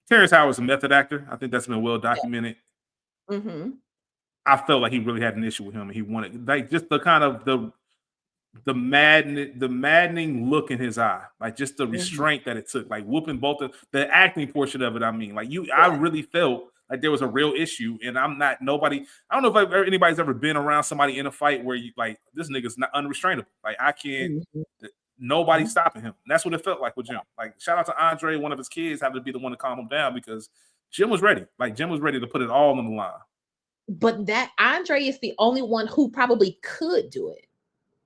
Terrence Howard's a method actor. I think that's been well documented. I felt like he really had an issue with him, and he wanted like just the kind of the maddening look in his eye, like just the restraint that it took, like whooping both the acting portion of it. I mean, like I really felt like there was a real issue, and I'm not nobody. I don't know if anybody's ever been around somebody in a fight where you like this nigga's not unrestrainable. Like I can't. Nobody's stopping him. And that's what it felt like with Jim. Like shout out to Andre, one of his kids had to be the one to calm him down because Jim was ready. Like Jim was ready to put it all on the line. But that Andre is the only one who probably could do it.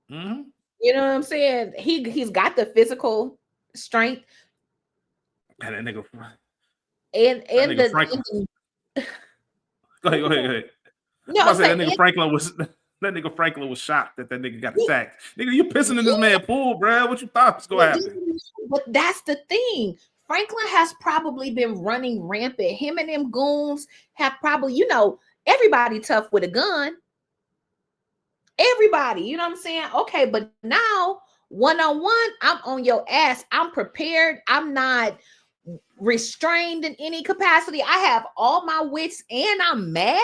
You know what I'm saying? He's got the physical strength. And that nigga. And nigga Franklin. Go ahead. No, I said that nigga Franklin was shocked that nigga got attacked. Nigga, you pissing in this man pool, bro. What you thought was gonna happen? But that's the thing. Franklin has probably been running rampant. Him and them goons have probably, everybody tough with a gun. Everybody, you know what I'm saying? Okay, but now one-on-one, I'm on your ass. I'm prepared. I'm not restrained in any capacity. I have all my wits and I'm mad.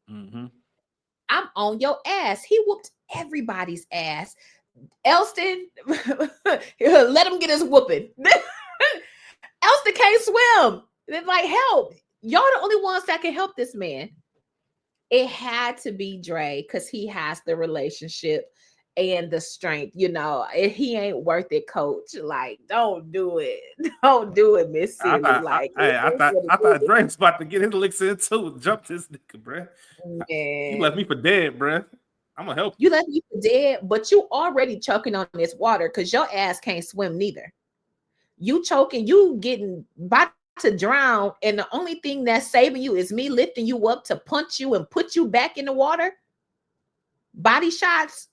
I'm on your ass. He whooped everybody's ass. Elston, let him get his whooping. Elston can't swim. They're like, help. Y'all the only ones that can help this man. It had to be Dre because he has the relationship and the strength. He ain't worth it, coach. Like, don't do it. Don't do it, Miss Siri. I thought Dre was about to get his licks in too. Jump this nigga, bro. You left me for dead, bro. I'm gonna help you. You left me for dead, but you already choking on this water because your ass can't swim neither. You choking, you getting about to drown, and the only thing that's saving you is me lifting you up to punch you and put you back in the water. Body shots,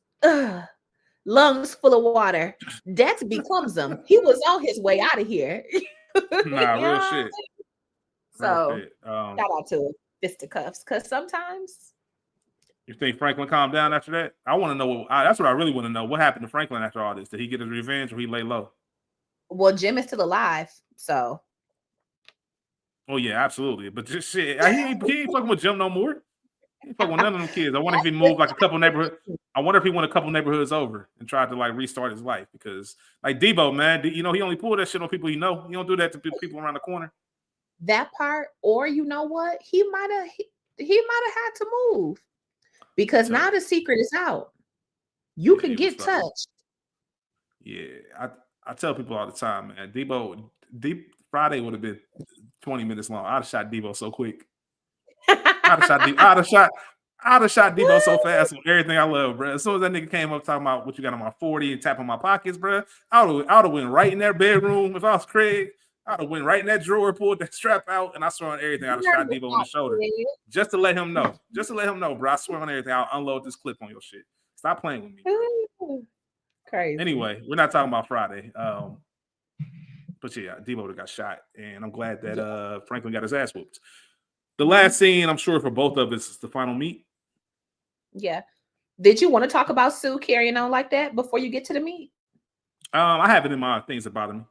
lungs full of water. Death becomes them. He was on his way out of here. Nah, real shit. So shout out to fisticuffs, because sometimes. You think Franklin calmed down after that? I want to know. That's what I really want to know. What happened to Franklin after all this? Did he get his revenge or he lay low? Well, Jim is still alive, so. Oh yeah, absolutely. But just shit, he ain't fucking with Jim no more. He ain't fucking with none of them kids. I wonder if he moved like a couple neighborhoods. I wonder if he went a couple neighborhoods over and tried to like restart his life because like Debo, man, he only pulled that shit on people he know. He don't do that to people around the corner. That part, or you know what? He might have had to move because now the secret is out. You can get touched. Yeah, I tell people all the time, man. Friday would have been 20 minutes long. I'd have shot Debo so quick. I'd have shot Debo so fast with everything I love, bro. As soon as that nigga came up talking about what you got on my 40 and tapping my pockets, bro, I would have went right in that bedroom. If I was Craig, I'd have went right in that drawer, pulled that strap out, and I swear on everything, I'd have shot Debo on the shoulder. Just to let him know. Bro. I swear on everything, I'll unload this clip on your shit. Stop playing with me. Bro. Crazy. Anyway, we're not talking about Friday. but yeah, Debo got shot, and I'm glad that Yeah. Franklin got his ass whooped. The Mhm. last scene, I'm sure for both of us, is the final meet. Yeah. Did you want to talk about Sue carrying on like that before you get to the meat? I have it in my things that bother me,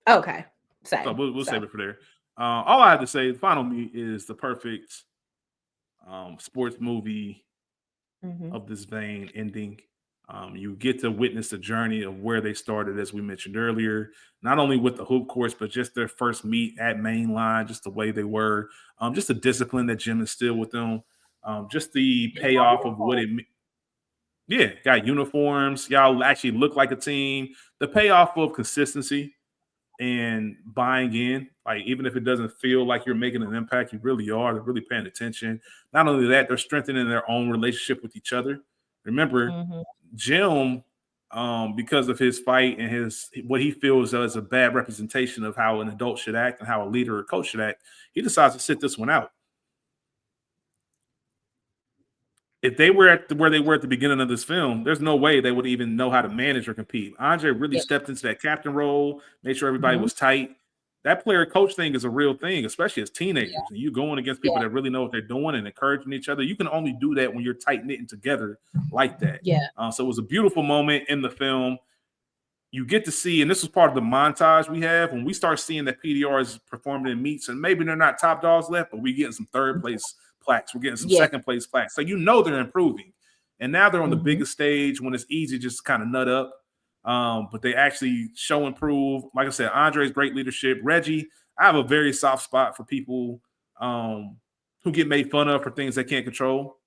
Okay. so Same. we'll So. save it for there. All I have to say, the final meet is the perfect sports movie Mhm. of this vein ending. You get to witness the journey of where they started, as we mentioned earlier, not only with the hoop course, but just their first meet at mainline, just the way they were, just the discipline that Jim instilled with them, just the payoff of what it. Yeah, got uniforms. Y'all actually look like a team. The payoff of consistency and buying in, like even if it doesn't feel like you're making an impact, you really are. They're really paying attention. Not only that, they're strengthening their own relationship with each other. Remember, Mhm. Jim, because of his fight and his what he feels as a bad representation of how an adult should act and how a leader or coach should act, he decides to sit this one out. If they were where they were at the beginning of this film, there's no way they would even know how to manage or compete. Andre really Yeah. stepped into that captain role, made sure everybody Mhm. was tight. That player coach thing is a real thing, especially as Yeah. teenagers. And you going against Yeah. people that really know what they're doing and encouraging each other. You can only do that when you're tight knitting together like that. Yeah. So it was a beautiful moment in the film. You get to see, and this was part of the montage we have when we start seeing that PDR is performing in meets, and maybe they're not top dogs left, but we're getting some third place plaques, we're getting some Yeah. second place plaques. So you know they're improving. And now they're on the Mhm. biggest stage when it's easy just kind of nut up. But they actually show improve. Like I said, Andre's great leadership. Reggie, I have a very soft spot for people who get made fun of for things they can't control.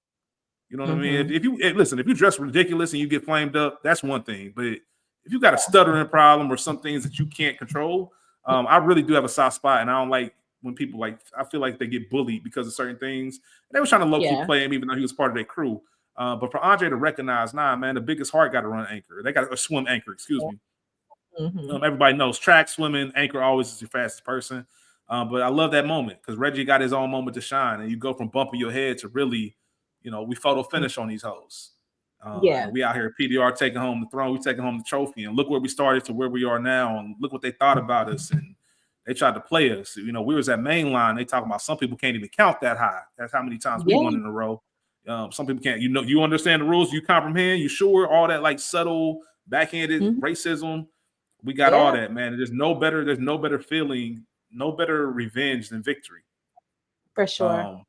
You know what I mean? Mhm. Listen, if you dress ridiculous and you get flamed up, that's one thing. But if you got a stuttering problem or some things that you can't control, I really do have a soft spot, and I don't like when people like. I feel like they get bullied because of certain things. And they were trying to low key Yeah. play him, even though he was part of their crew. But for Andre to recognize, nah, man, the biggest heart got to run anchor. They got to swim anchor. Excuse me. Mhm. Everybody knows track, swimming, anchor always is your fastest person. But I love that moment because Reggie got his own moment to shine, and you go from bumping your head to really, we photo finish on these hoes. Yeah. And we out here at PDR taking home the throne, we taking home the trophy, and look where we started to where we are now, and look what they thought about us, and they tried to play us. We was at mainline. They talking about some people can't even count that high. That's how many times we won Yeah. in a row. Some people can't. You understand the rules. You comprehend. You sure all that like subtle backhanded Mhm. racism. We got all Yeah. that, man. There's no better. There's no better feeling, no better revenge than victory. For sure. Um,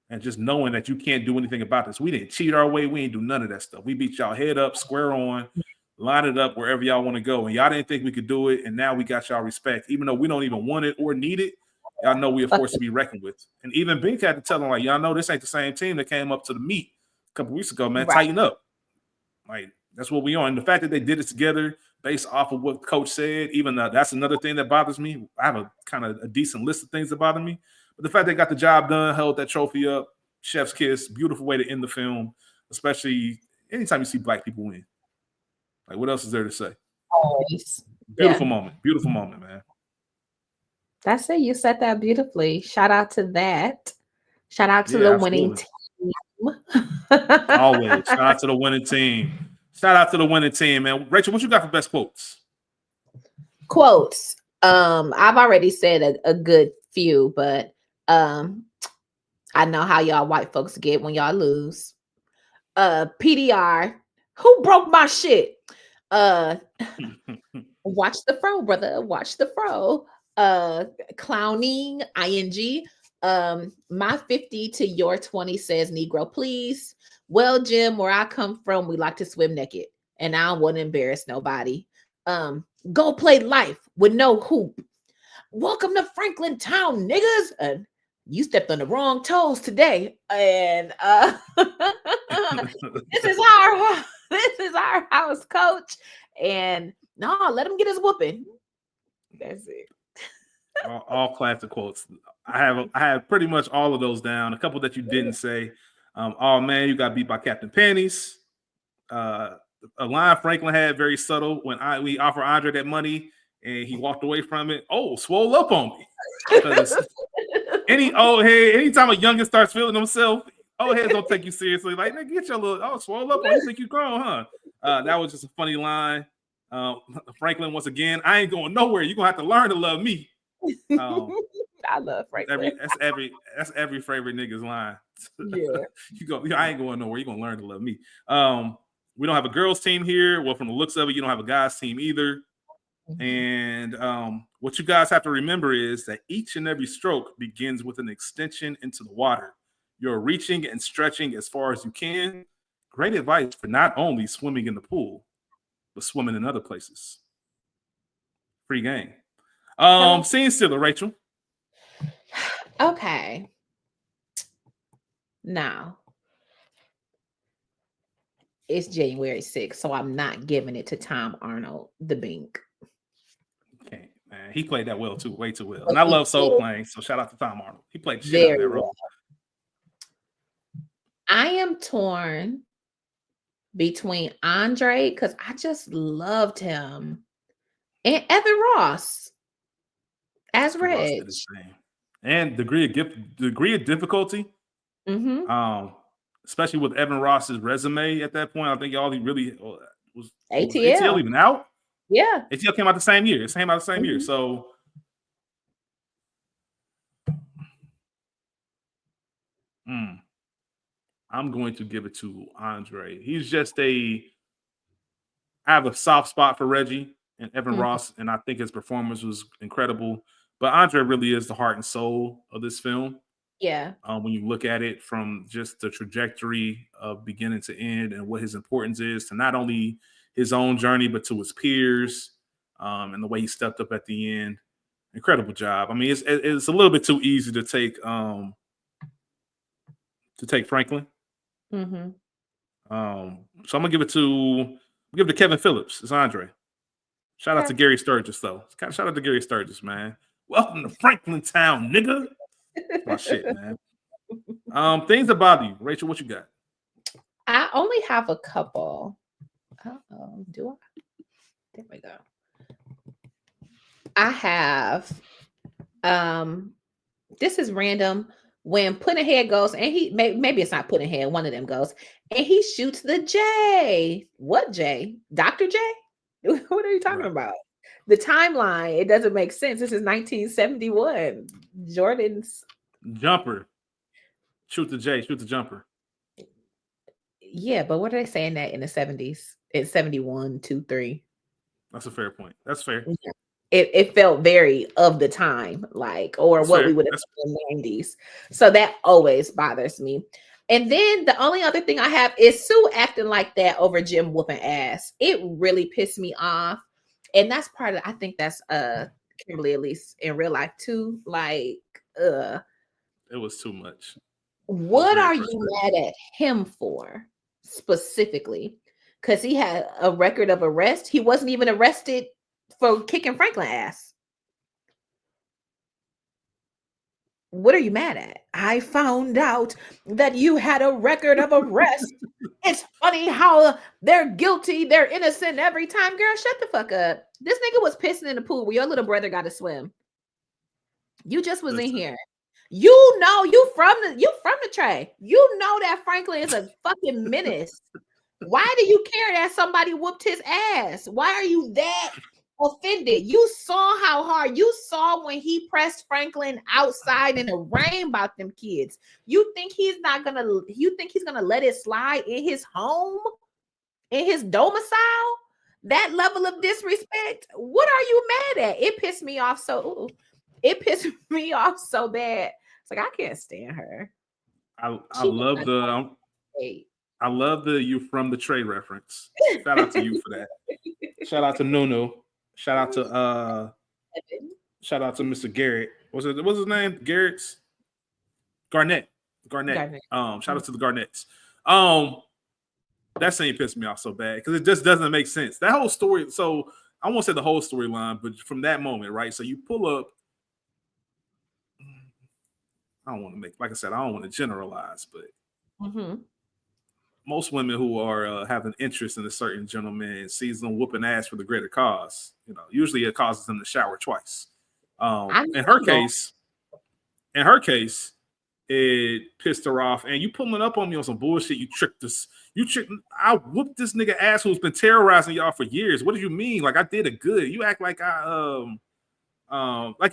and just knowing that you can't do anything about this. We didn't cheat our way. We ain't do none of that stuff. We beat y'all head up, square on, line it up wherever y'all want to go. And y'all didn't think we could do it. And now we got y'all respect. Even though we don't even want it or need it, y'all know we are Fuck forced to it. be reckoned with. And even Bink had to tell them, like, y'all know this ain't the same team that came up to the meet a couple weeks ago, man. Right. Tighten up. Like, that's what we are. And the fact that they did it together based off of what coach said, even that's another thing that bothers me. I have a kind of a decent list of things that bother me. But the fact they got the job done, held that trophy up, chef's kiss, beautiful way to end the film, especially anytime you see black people win. Like, what else is there to say? Always. Yeah. Beautiful moment, man. That's it. You said that beautifully. Shout out to that. Shout out to the Yeah, winning absolutely. team. Always. Shout out to the winning team. Shout out to the winning team, man. Rachel, what you got for best quotes? Quotes. I've already said a good few, but um, I know how y'all white folks get when y'all lose. PDR, who broke my shit? Uh, watch the fro, brother. Watch the fro. Clowning, ing. My 50 to your 20 says Negro, please. Well, Jim, where I come from, we like to swim naked, and I don't want to embarrass nobody. Go play life with no hoop. Welcome to Franklin Town, niggas. And you stepped on the wrong toes today. And this is our this is our house, coach. And no, let him get his whooping. That's it. all classic quotes. I have pretty much all of those down. A couple that you didn't say. Oh man, you got beat by Captain Panties. Uh, a line Franklin had very subtle when we offered Andre that money and he walked away from it. Oh, swole up on me. Because any old head, anytime a youngest starts feeling himself, old heads don't take you seriously. Like, nigga, get your little swole up on you. Think you grown, huh? That was just a funny line. Franklin, once again, I ain't going nowhere. You're gonna have to learn to love me. I love Franklin. That's every favorite nigga's line. Yeah. I ain't going nowhere. You're gonna learn to love me. We don't have a girls team here. Well, from the looks of it, you don't have a guys team either. And what you guys have to remember is that each and every stroke begins with an extension into the water. You're reaching and stretching as far as you can. Great advice for not only swimming in the pool, but swimming in other places. Free game. Scene stealer, Rachel. Okay. Now, it's January 6th, so I'm not giving it to Tom Arnold, the Bink. Okay, man. He played that well too, way too well. And I love Soul Plane, so shout out to Tom Arnold. He played the shit out of that role. I am torn between Andre, because I just loved him, and Evan Ross as Reg. And degree of difficulty. Especially with Evan Ross's resume at that point. I think all he really was ATL even out. Yeah. ATL came out the same year. It came out the same year. So I'm going to give it to Andre. I have a soft spot for Reggie and Evan Ross, and I think his performance was incredible. But Andre really is the heart and soul of this film. Yeah. When you look at it from just the trajectory of beginning to end and what his importance is to not only his own journey, but to his peers, and the way he stepped up at the end. Incredible job. I mean, it's a little bit too easy to take Franklin. So I'm gonna give it to Kevin Phillips. It's Andre. Shout out to Gary Sturgis, though. Shout out to Gary Sturgis, man. Welcome to Franklin Town, nigga. That's my shit, man. Things that bother you, Rachel. What you got? I only have a couple. Do I? There we go. I have. This is random. When Puddinhead goes, and he maybe it's not Puddinhead, one of them goes, and he shoots the J. What J? Dr. J? What are you talking about? The timeline, it doesn't make sense. This is 1971. Jordan's jumper. Shoot the J, shoot the jumper. Yeah, but what are they saying that in the 70s? It's 71, 2, 3. That's a fair point. That's fair. Yeah. It felt very of the time, like, or that's what fair. We would have in the 90s. So that always bothers me. And then the only other thing I have is Sue acting like that over Jim whooping ass. It really pissed me off. And that's part of, I think that's Kimberly, at least in real life too. Like, it was too much. What are you mad at him for specifically? Because he had a record of arrest. He wasn't even arrested for kicking Franklin ass. What are you mad at? I found out that you had a record of arrest. It's funny how they're guilty, they're innocent every time. Girl, shut the fuck up. This nigga was pissing in the pool where your little brother got to swim. You just was in here. You know, you from the tray. You know that Franklin is a fucking menace. Why do you care that somebody whooped his ass? Why are you that offended? You saw how hard you saw when he pressed Franklin outside in the rain about them kids. You think he's gonna let it slide in his home, in his domicile? That level of disrespect? What are you mad at? It pissed me off so bad. It's like, I can't stand her. I love the you from the tray reference. Shout out to you for that. Shout out to Nunu. Shout out to Mr. Garrett. What's his name? Garnett. Shout out to the Garnetts. That scene pissed me off so bad because it just doesn't make sense. That whole story. So I won't say the whole storyline, but from that moment, right? So you pull up. I don't want to I don't want to generalize, but most women who are have an interest in a certain gentleman sees them whooping ass for the greater cause. Usually it causes them to shower twice. In her case, It pissed her off, and you pulling up on me on some bullshit. You tricked us. I whooped this nigga ass who's been terrorizing y'all for years. What do you mean? Like I did it good. You act like like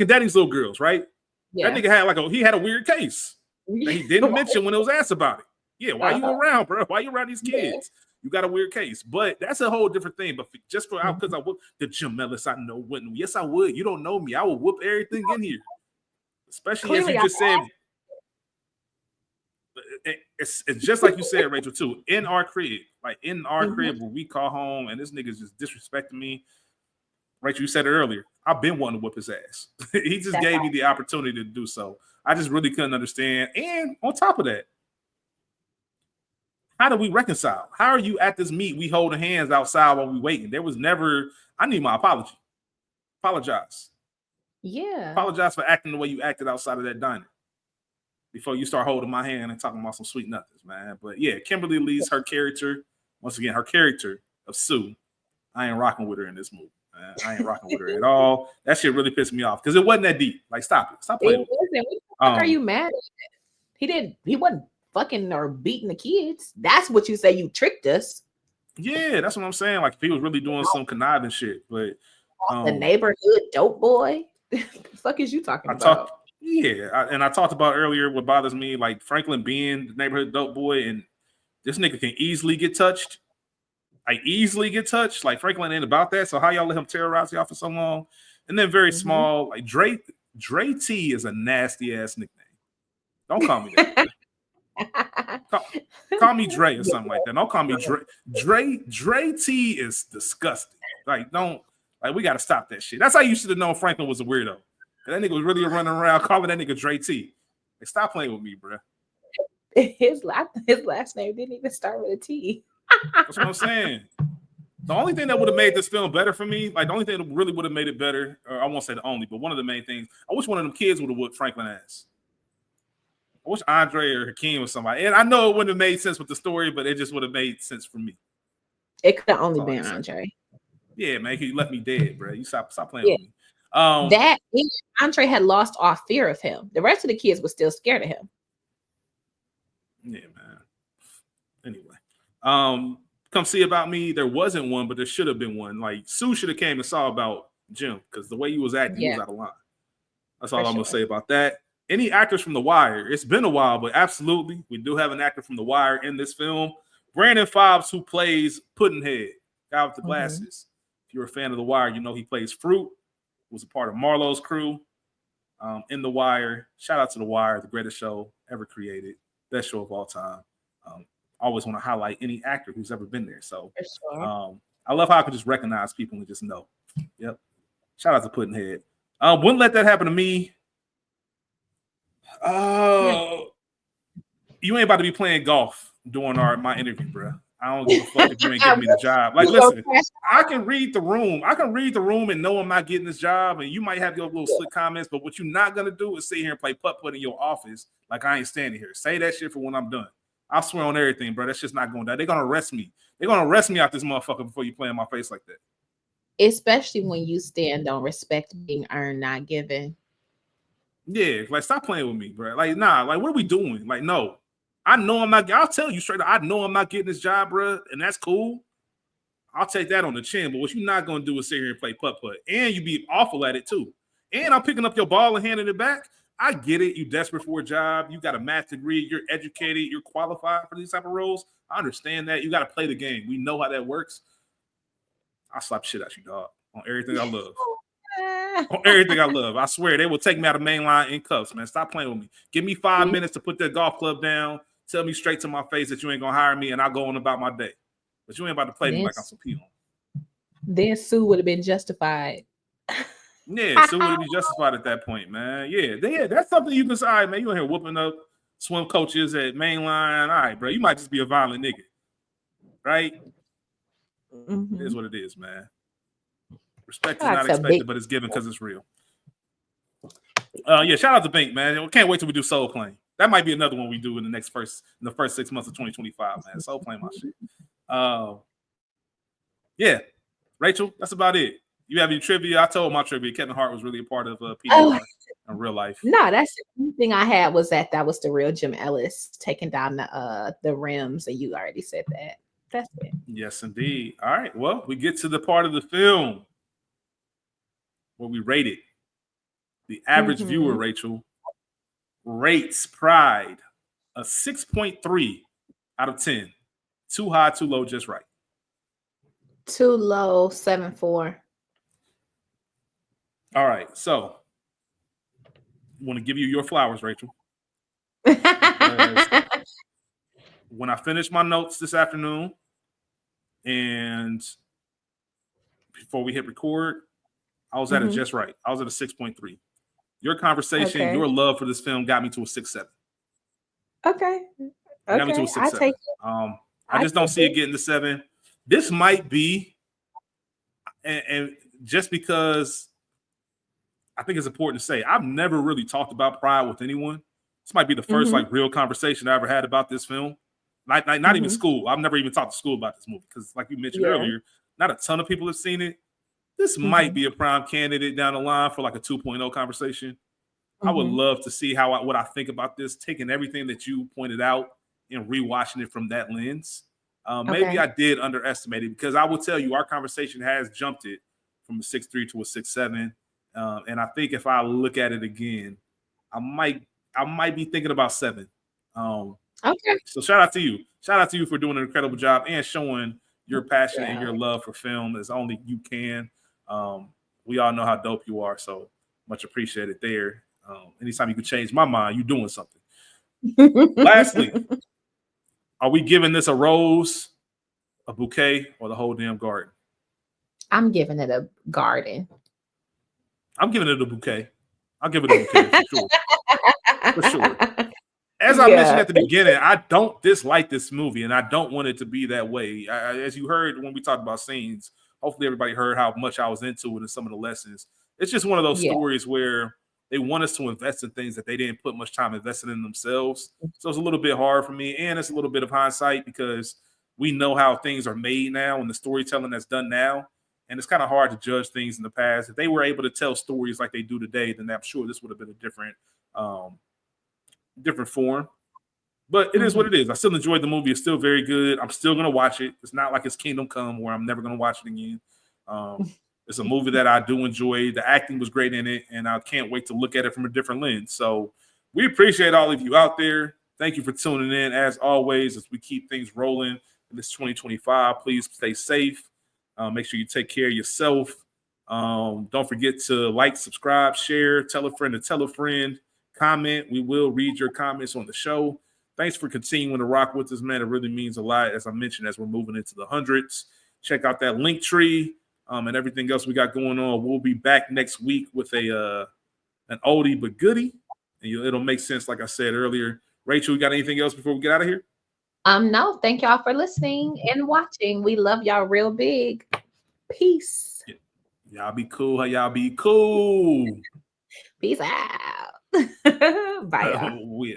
in Daddy's Little Girls, right? Yeah. That nigga had he had a weird case that he didn't mention when it was asked about it. Yeah, why you around, bro? Why you around these kids? You got a weird case, but that's a whole different thing. But just for because I whooped the Jim Ellis, I know wouldn't. Yes, I would. You don't know me. I will whoop everything in here, especially clearly, as you just said. It's just like you said, Rachel, too. In our crib, like in our crib where we call home, and this nigga's just disrespecting me. Rachel, you said it earlier. I've been wanting to whip his ass. He just gave me the opportunity to do so. I just really couldn't understand. And on top of that, how do we reconcile? How are you at this meet? We holding hands outside while we waiting. There was never. I need my apology. Apologize. Yeah. Apologize for acting the way you acted outside of that diner before you start holding my hand and talking about some sweet nothings, man. But yeah, Kimberly Lee's her character. Once again, her character of Sue. I ain't rocking with her in this movie. Man. I ain't rocking with her at all. That shit really pissed me off because it wasn't that deep. Like, stop it. Stop playing. What the fuck are you mad at? He wasn't fucking or beating the kids. That's what you say. You tricked us. Yeah, that's what I'm saying. Like, if he was really doing some conniving shit, but the neighborhood dope boy. The fuck is you talking about? I talked about earlier what bothers me, like Franklin being the neighborhood dope boy, and this nigga can easily get touched. Like Franklin ain't about that. So how y'all let him terrorize y'all for so long? And then very small, like Dre T is a nasty ass nickname. Don't call me that. call me Dre or something like that. Don't call me Dre. Dre T is disgusting. Like we gotta stop that shit. That's how you should have known Franklin was a weirdo. That nigga was really running around calling that nigga Dre T. Like, stop playing with me, bro. His last name didn't even start with a T. That's what I'm saying. The only thing that would have made this film better for me, like the only thing that really would have made it better, or I won't say the only, but one of the main things, I wish one of them kids would have whooped Franklin ass. I wish Andre or Hakeem or somebody. And I know it wouldn't have made sense with the story, but it just would have made sense for me. It could have only been Andre. Yeah, man, he left me dead, bro. You stop playing with me. That Andre had lost all fear of him. The rest of the kids were still scared of him. Yeah, man. Anyway, come see about me. There wasn't one, but there should have been one. Like Sue should have came and saw about Jim because the way he was acting, he was out of line. That's all I'm gonna say about that. Any actors from The Wire? It's been a while, but absolutely, we do have an actor from The Wire in this film. Brandon Fobbs, who plays Puddinhead, guy with the glasses. If you're a fan of The Wire, you know he plays Fruit. Was a part of Marlowe's crew in The Wire. Shout out to The Wire, the greatest show ever created, best show of all time. Always want to highlight any actor who's ever been there. So I love how I can just recognize people and just know. Yep. Shout out to Puddinhead. Wouldn't let that happen to me. You ain't about to be playing golf during my interview, bro. I don't give a fuck if you ain't giving me the job. Like, listen, I can read the room. And know I'm not getting this job. And you might have your little slick comments, but what you're not gonna do is sit here and play putt-putt in your office like I ain't standing here. Say that shit for when I'm done. I swear on everything, bro. That's just not going down. They're gonna arrest me. They're gonna arrest me out this motherfucker before you play in my face like that. Especially when you stand on respect being earned, not given. Yeah, like stop playing with me, bro. Like, nah, like what are we doing? Like, no. I know I'm not. I'll tell you straight up. I know I'm not getting this job, bro, and that's cool. I'll take that on the chin. But what you're not gonna do is sit here and play putt-putt, and you be awful at it too. And I'm picking up your ball and handing it back. I get it. You desperate for a job. You got a math degree. You're educated. You're qualified for these type of roles. I understand that. You got to play the game. We know how that works. I'll slap shit at you, dog, on everything I love. On everything I love. I swear they will take me out of main line in cuffs, man. Stop playing with me. Give me 5 minutes to put that golf club down. Tell me straight to my face that you ain't gonna hire me, and I'll go on about my day. But you ain't about to play me like I'm some peon. Then Sue would have been justified. Yeah, Sue would be justified at that point, man. Yeah, that's something you can say, all right, man. You in here whooping up swim coaches at mainline. All right, bro. You might just be a violent nigga, right? It is what it is, man. Respect is not expected, but it's given because it's real. Shout out to Bink, man. Can't wait till we do Soul Plane. That might be another one we do in the first 6 months of 2025, man. Soul Plane, my shit. Rachel, that's about it. You have any trivia? I told my trivia. Kevin Hart was really a part of Oh, PDR in real life. no, that's the only thing I had was that was the real Jim Ellis taking down the rims, and you already said that. That's it. Yes, indeed. All right. Well, we get to the part of the film where we rate it. The average viewer, Mm-hmm. Rachel, rates Pride a 6.3 out of 10. Too high, too low, just right. Too low, 7.4. All right. So, I want to give you your flowers, Rachel. When I finished my notes this afternoon and before we hit record, I was at it just right. I was at a 6.3. Your conversation, Okay. your love for this film got me to a 6.7. Okay. Got me to a Okay. I 6.7. take I just don't see it getting to 7. This might be, and just because I think it's important to say, I've never really talked about Pride with anyone. This might be the first like real conversation I ever had about this film. Not even school. I've never even talked to school about this movie because, like you mentioned earlier, not a ton of people have seen it. This might be a prime candidate down the line for like a 2.0 conversation. I would love to see what I think about this, taking everything that you pointed out and rewatching it from that lens. Maybe I did underestimate it because I will tell you our conversation has jumped it from a 6.3 to a 6.7. And I think if I look at it again, I might be thinking about 7. Okay. So shout out to you. Shout out to you for doing an incredible job and showing your passion and your love for film as only you can. We all know how dope you are, so much appreciated there. Anytime you can change my mind, you're doing something. Lastly, are we giving this a rose, a bouquet, or the whole damn garden? I'm giving it a garden. I'm giving it a bouquet. I'll give it a bouquet for sure. For sure. As I mentioned at the beginning, I don't dislike this movie, and I don't want it to be that way. As you heard when we talked about scenes, hopefully everybody heard how much I was into it and some of the lessons. It's just one of those stories where they want us to invest in things that they didn't put much time investing in themselves. So it's a little bit hard for me, and it's a little bit of hindsight because we know how things are made now and the storytelling that's done now. And it's kind of hard to judge things in the past. If they were able to tell stories like they do today, then I'm sure this would have been a different form. But it is what it is. I still enjoyed the movie. It's still very good. I'm still going to watch it. It's not like it's Kingdom Come where I'm never going to watch it again. It's a movie that I do enjoy. The acting was great in it, and I can't wait to look at it from a different lens. So we appreciate all of you out there. Thank you for tuning in. As always, as we keep things rolling in this 2025, please stay safe. Make sure you take care of yourself. Don't forget to like, subscribe, share, tell a friend to tell a friend, comment. We will read your comments on the show. Thanks for continuing to rock with us, man. It really means a lot, as I mentioned, as we're moving into the hundreds. Check out that link tree and everything else we got going on. We'll be back next week with an oldie but goodie. And it'll make sense, like I said earlier. Rachel, you got anything else before we get out of here? No, thank y'all for listening and watching. We love y'all real big. Peace. Yeah. Y'all be cool. Y'all be cool. Peace out. Bye, y'all.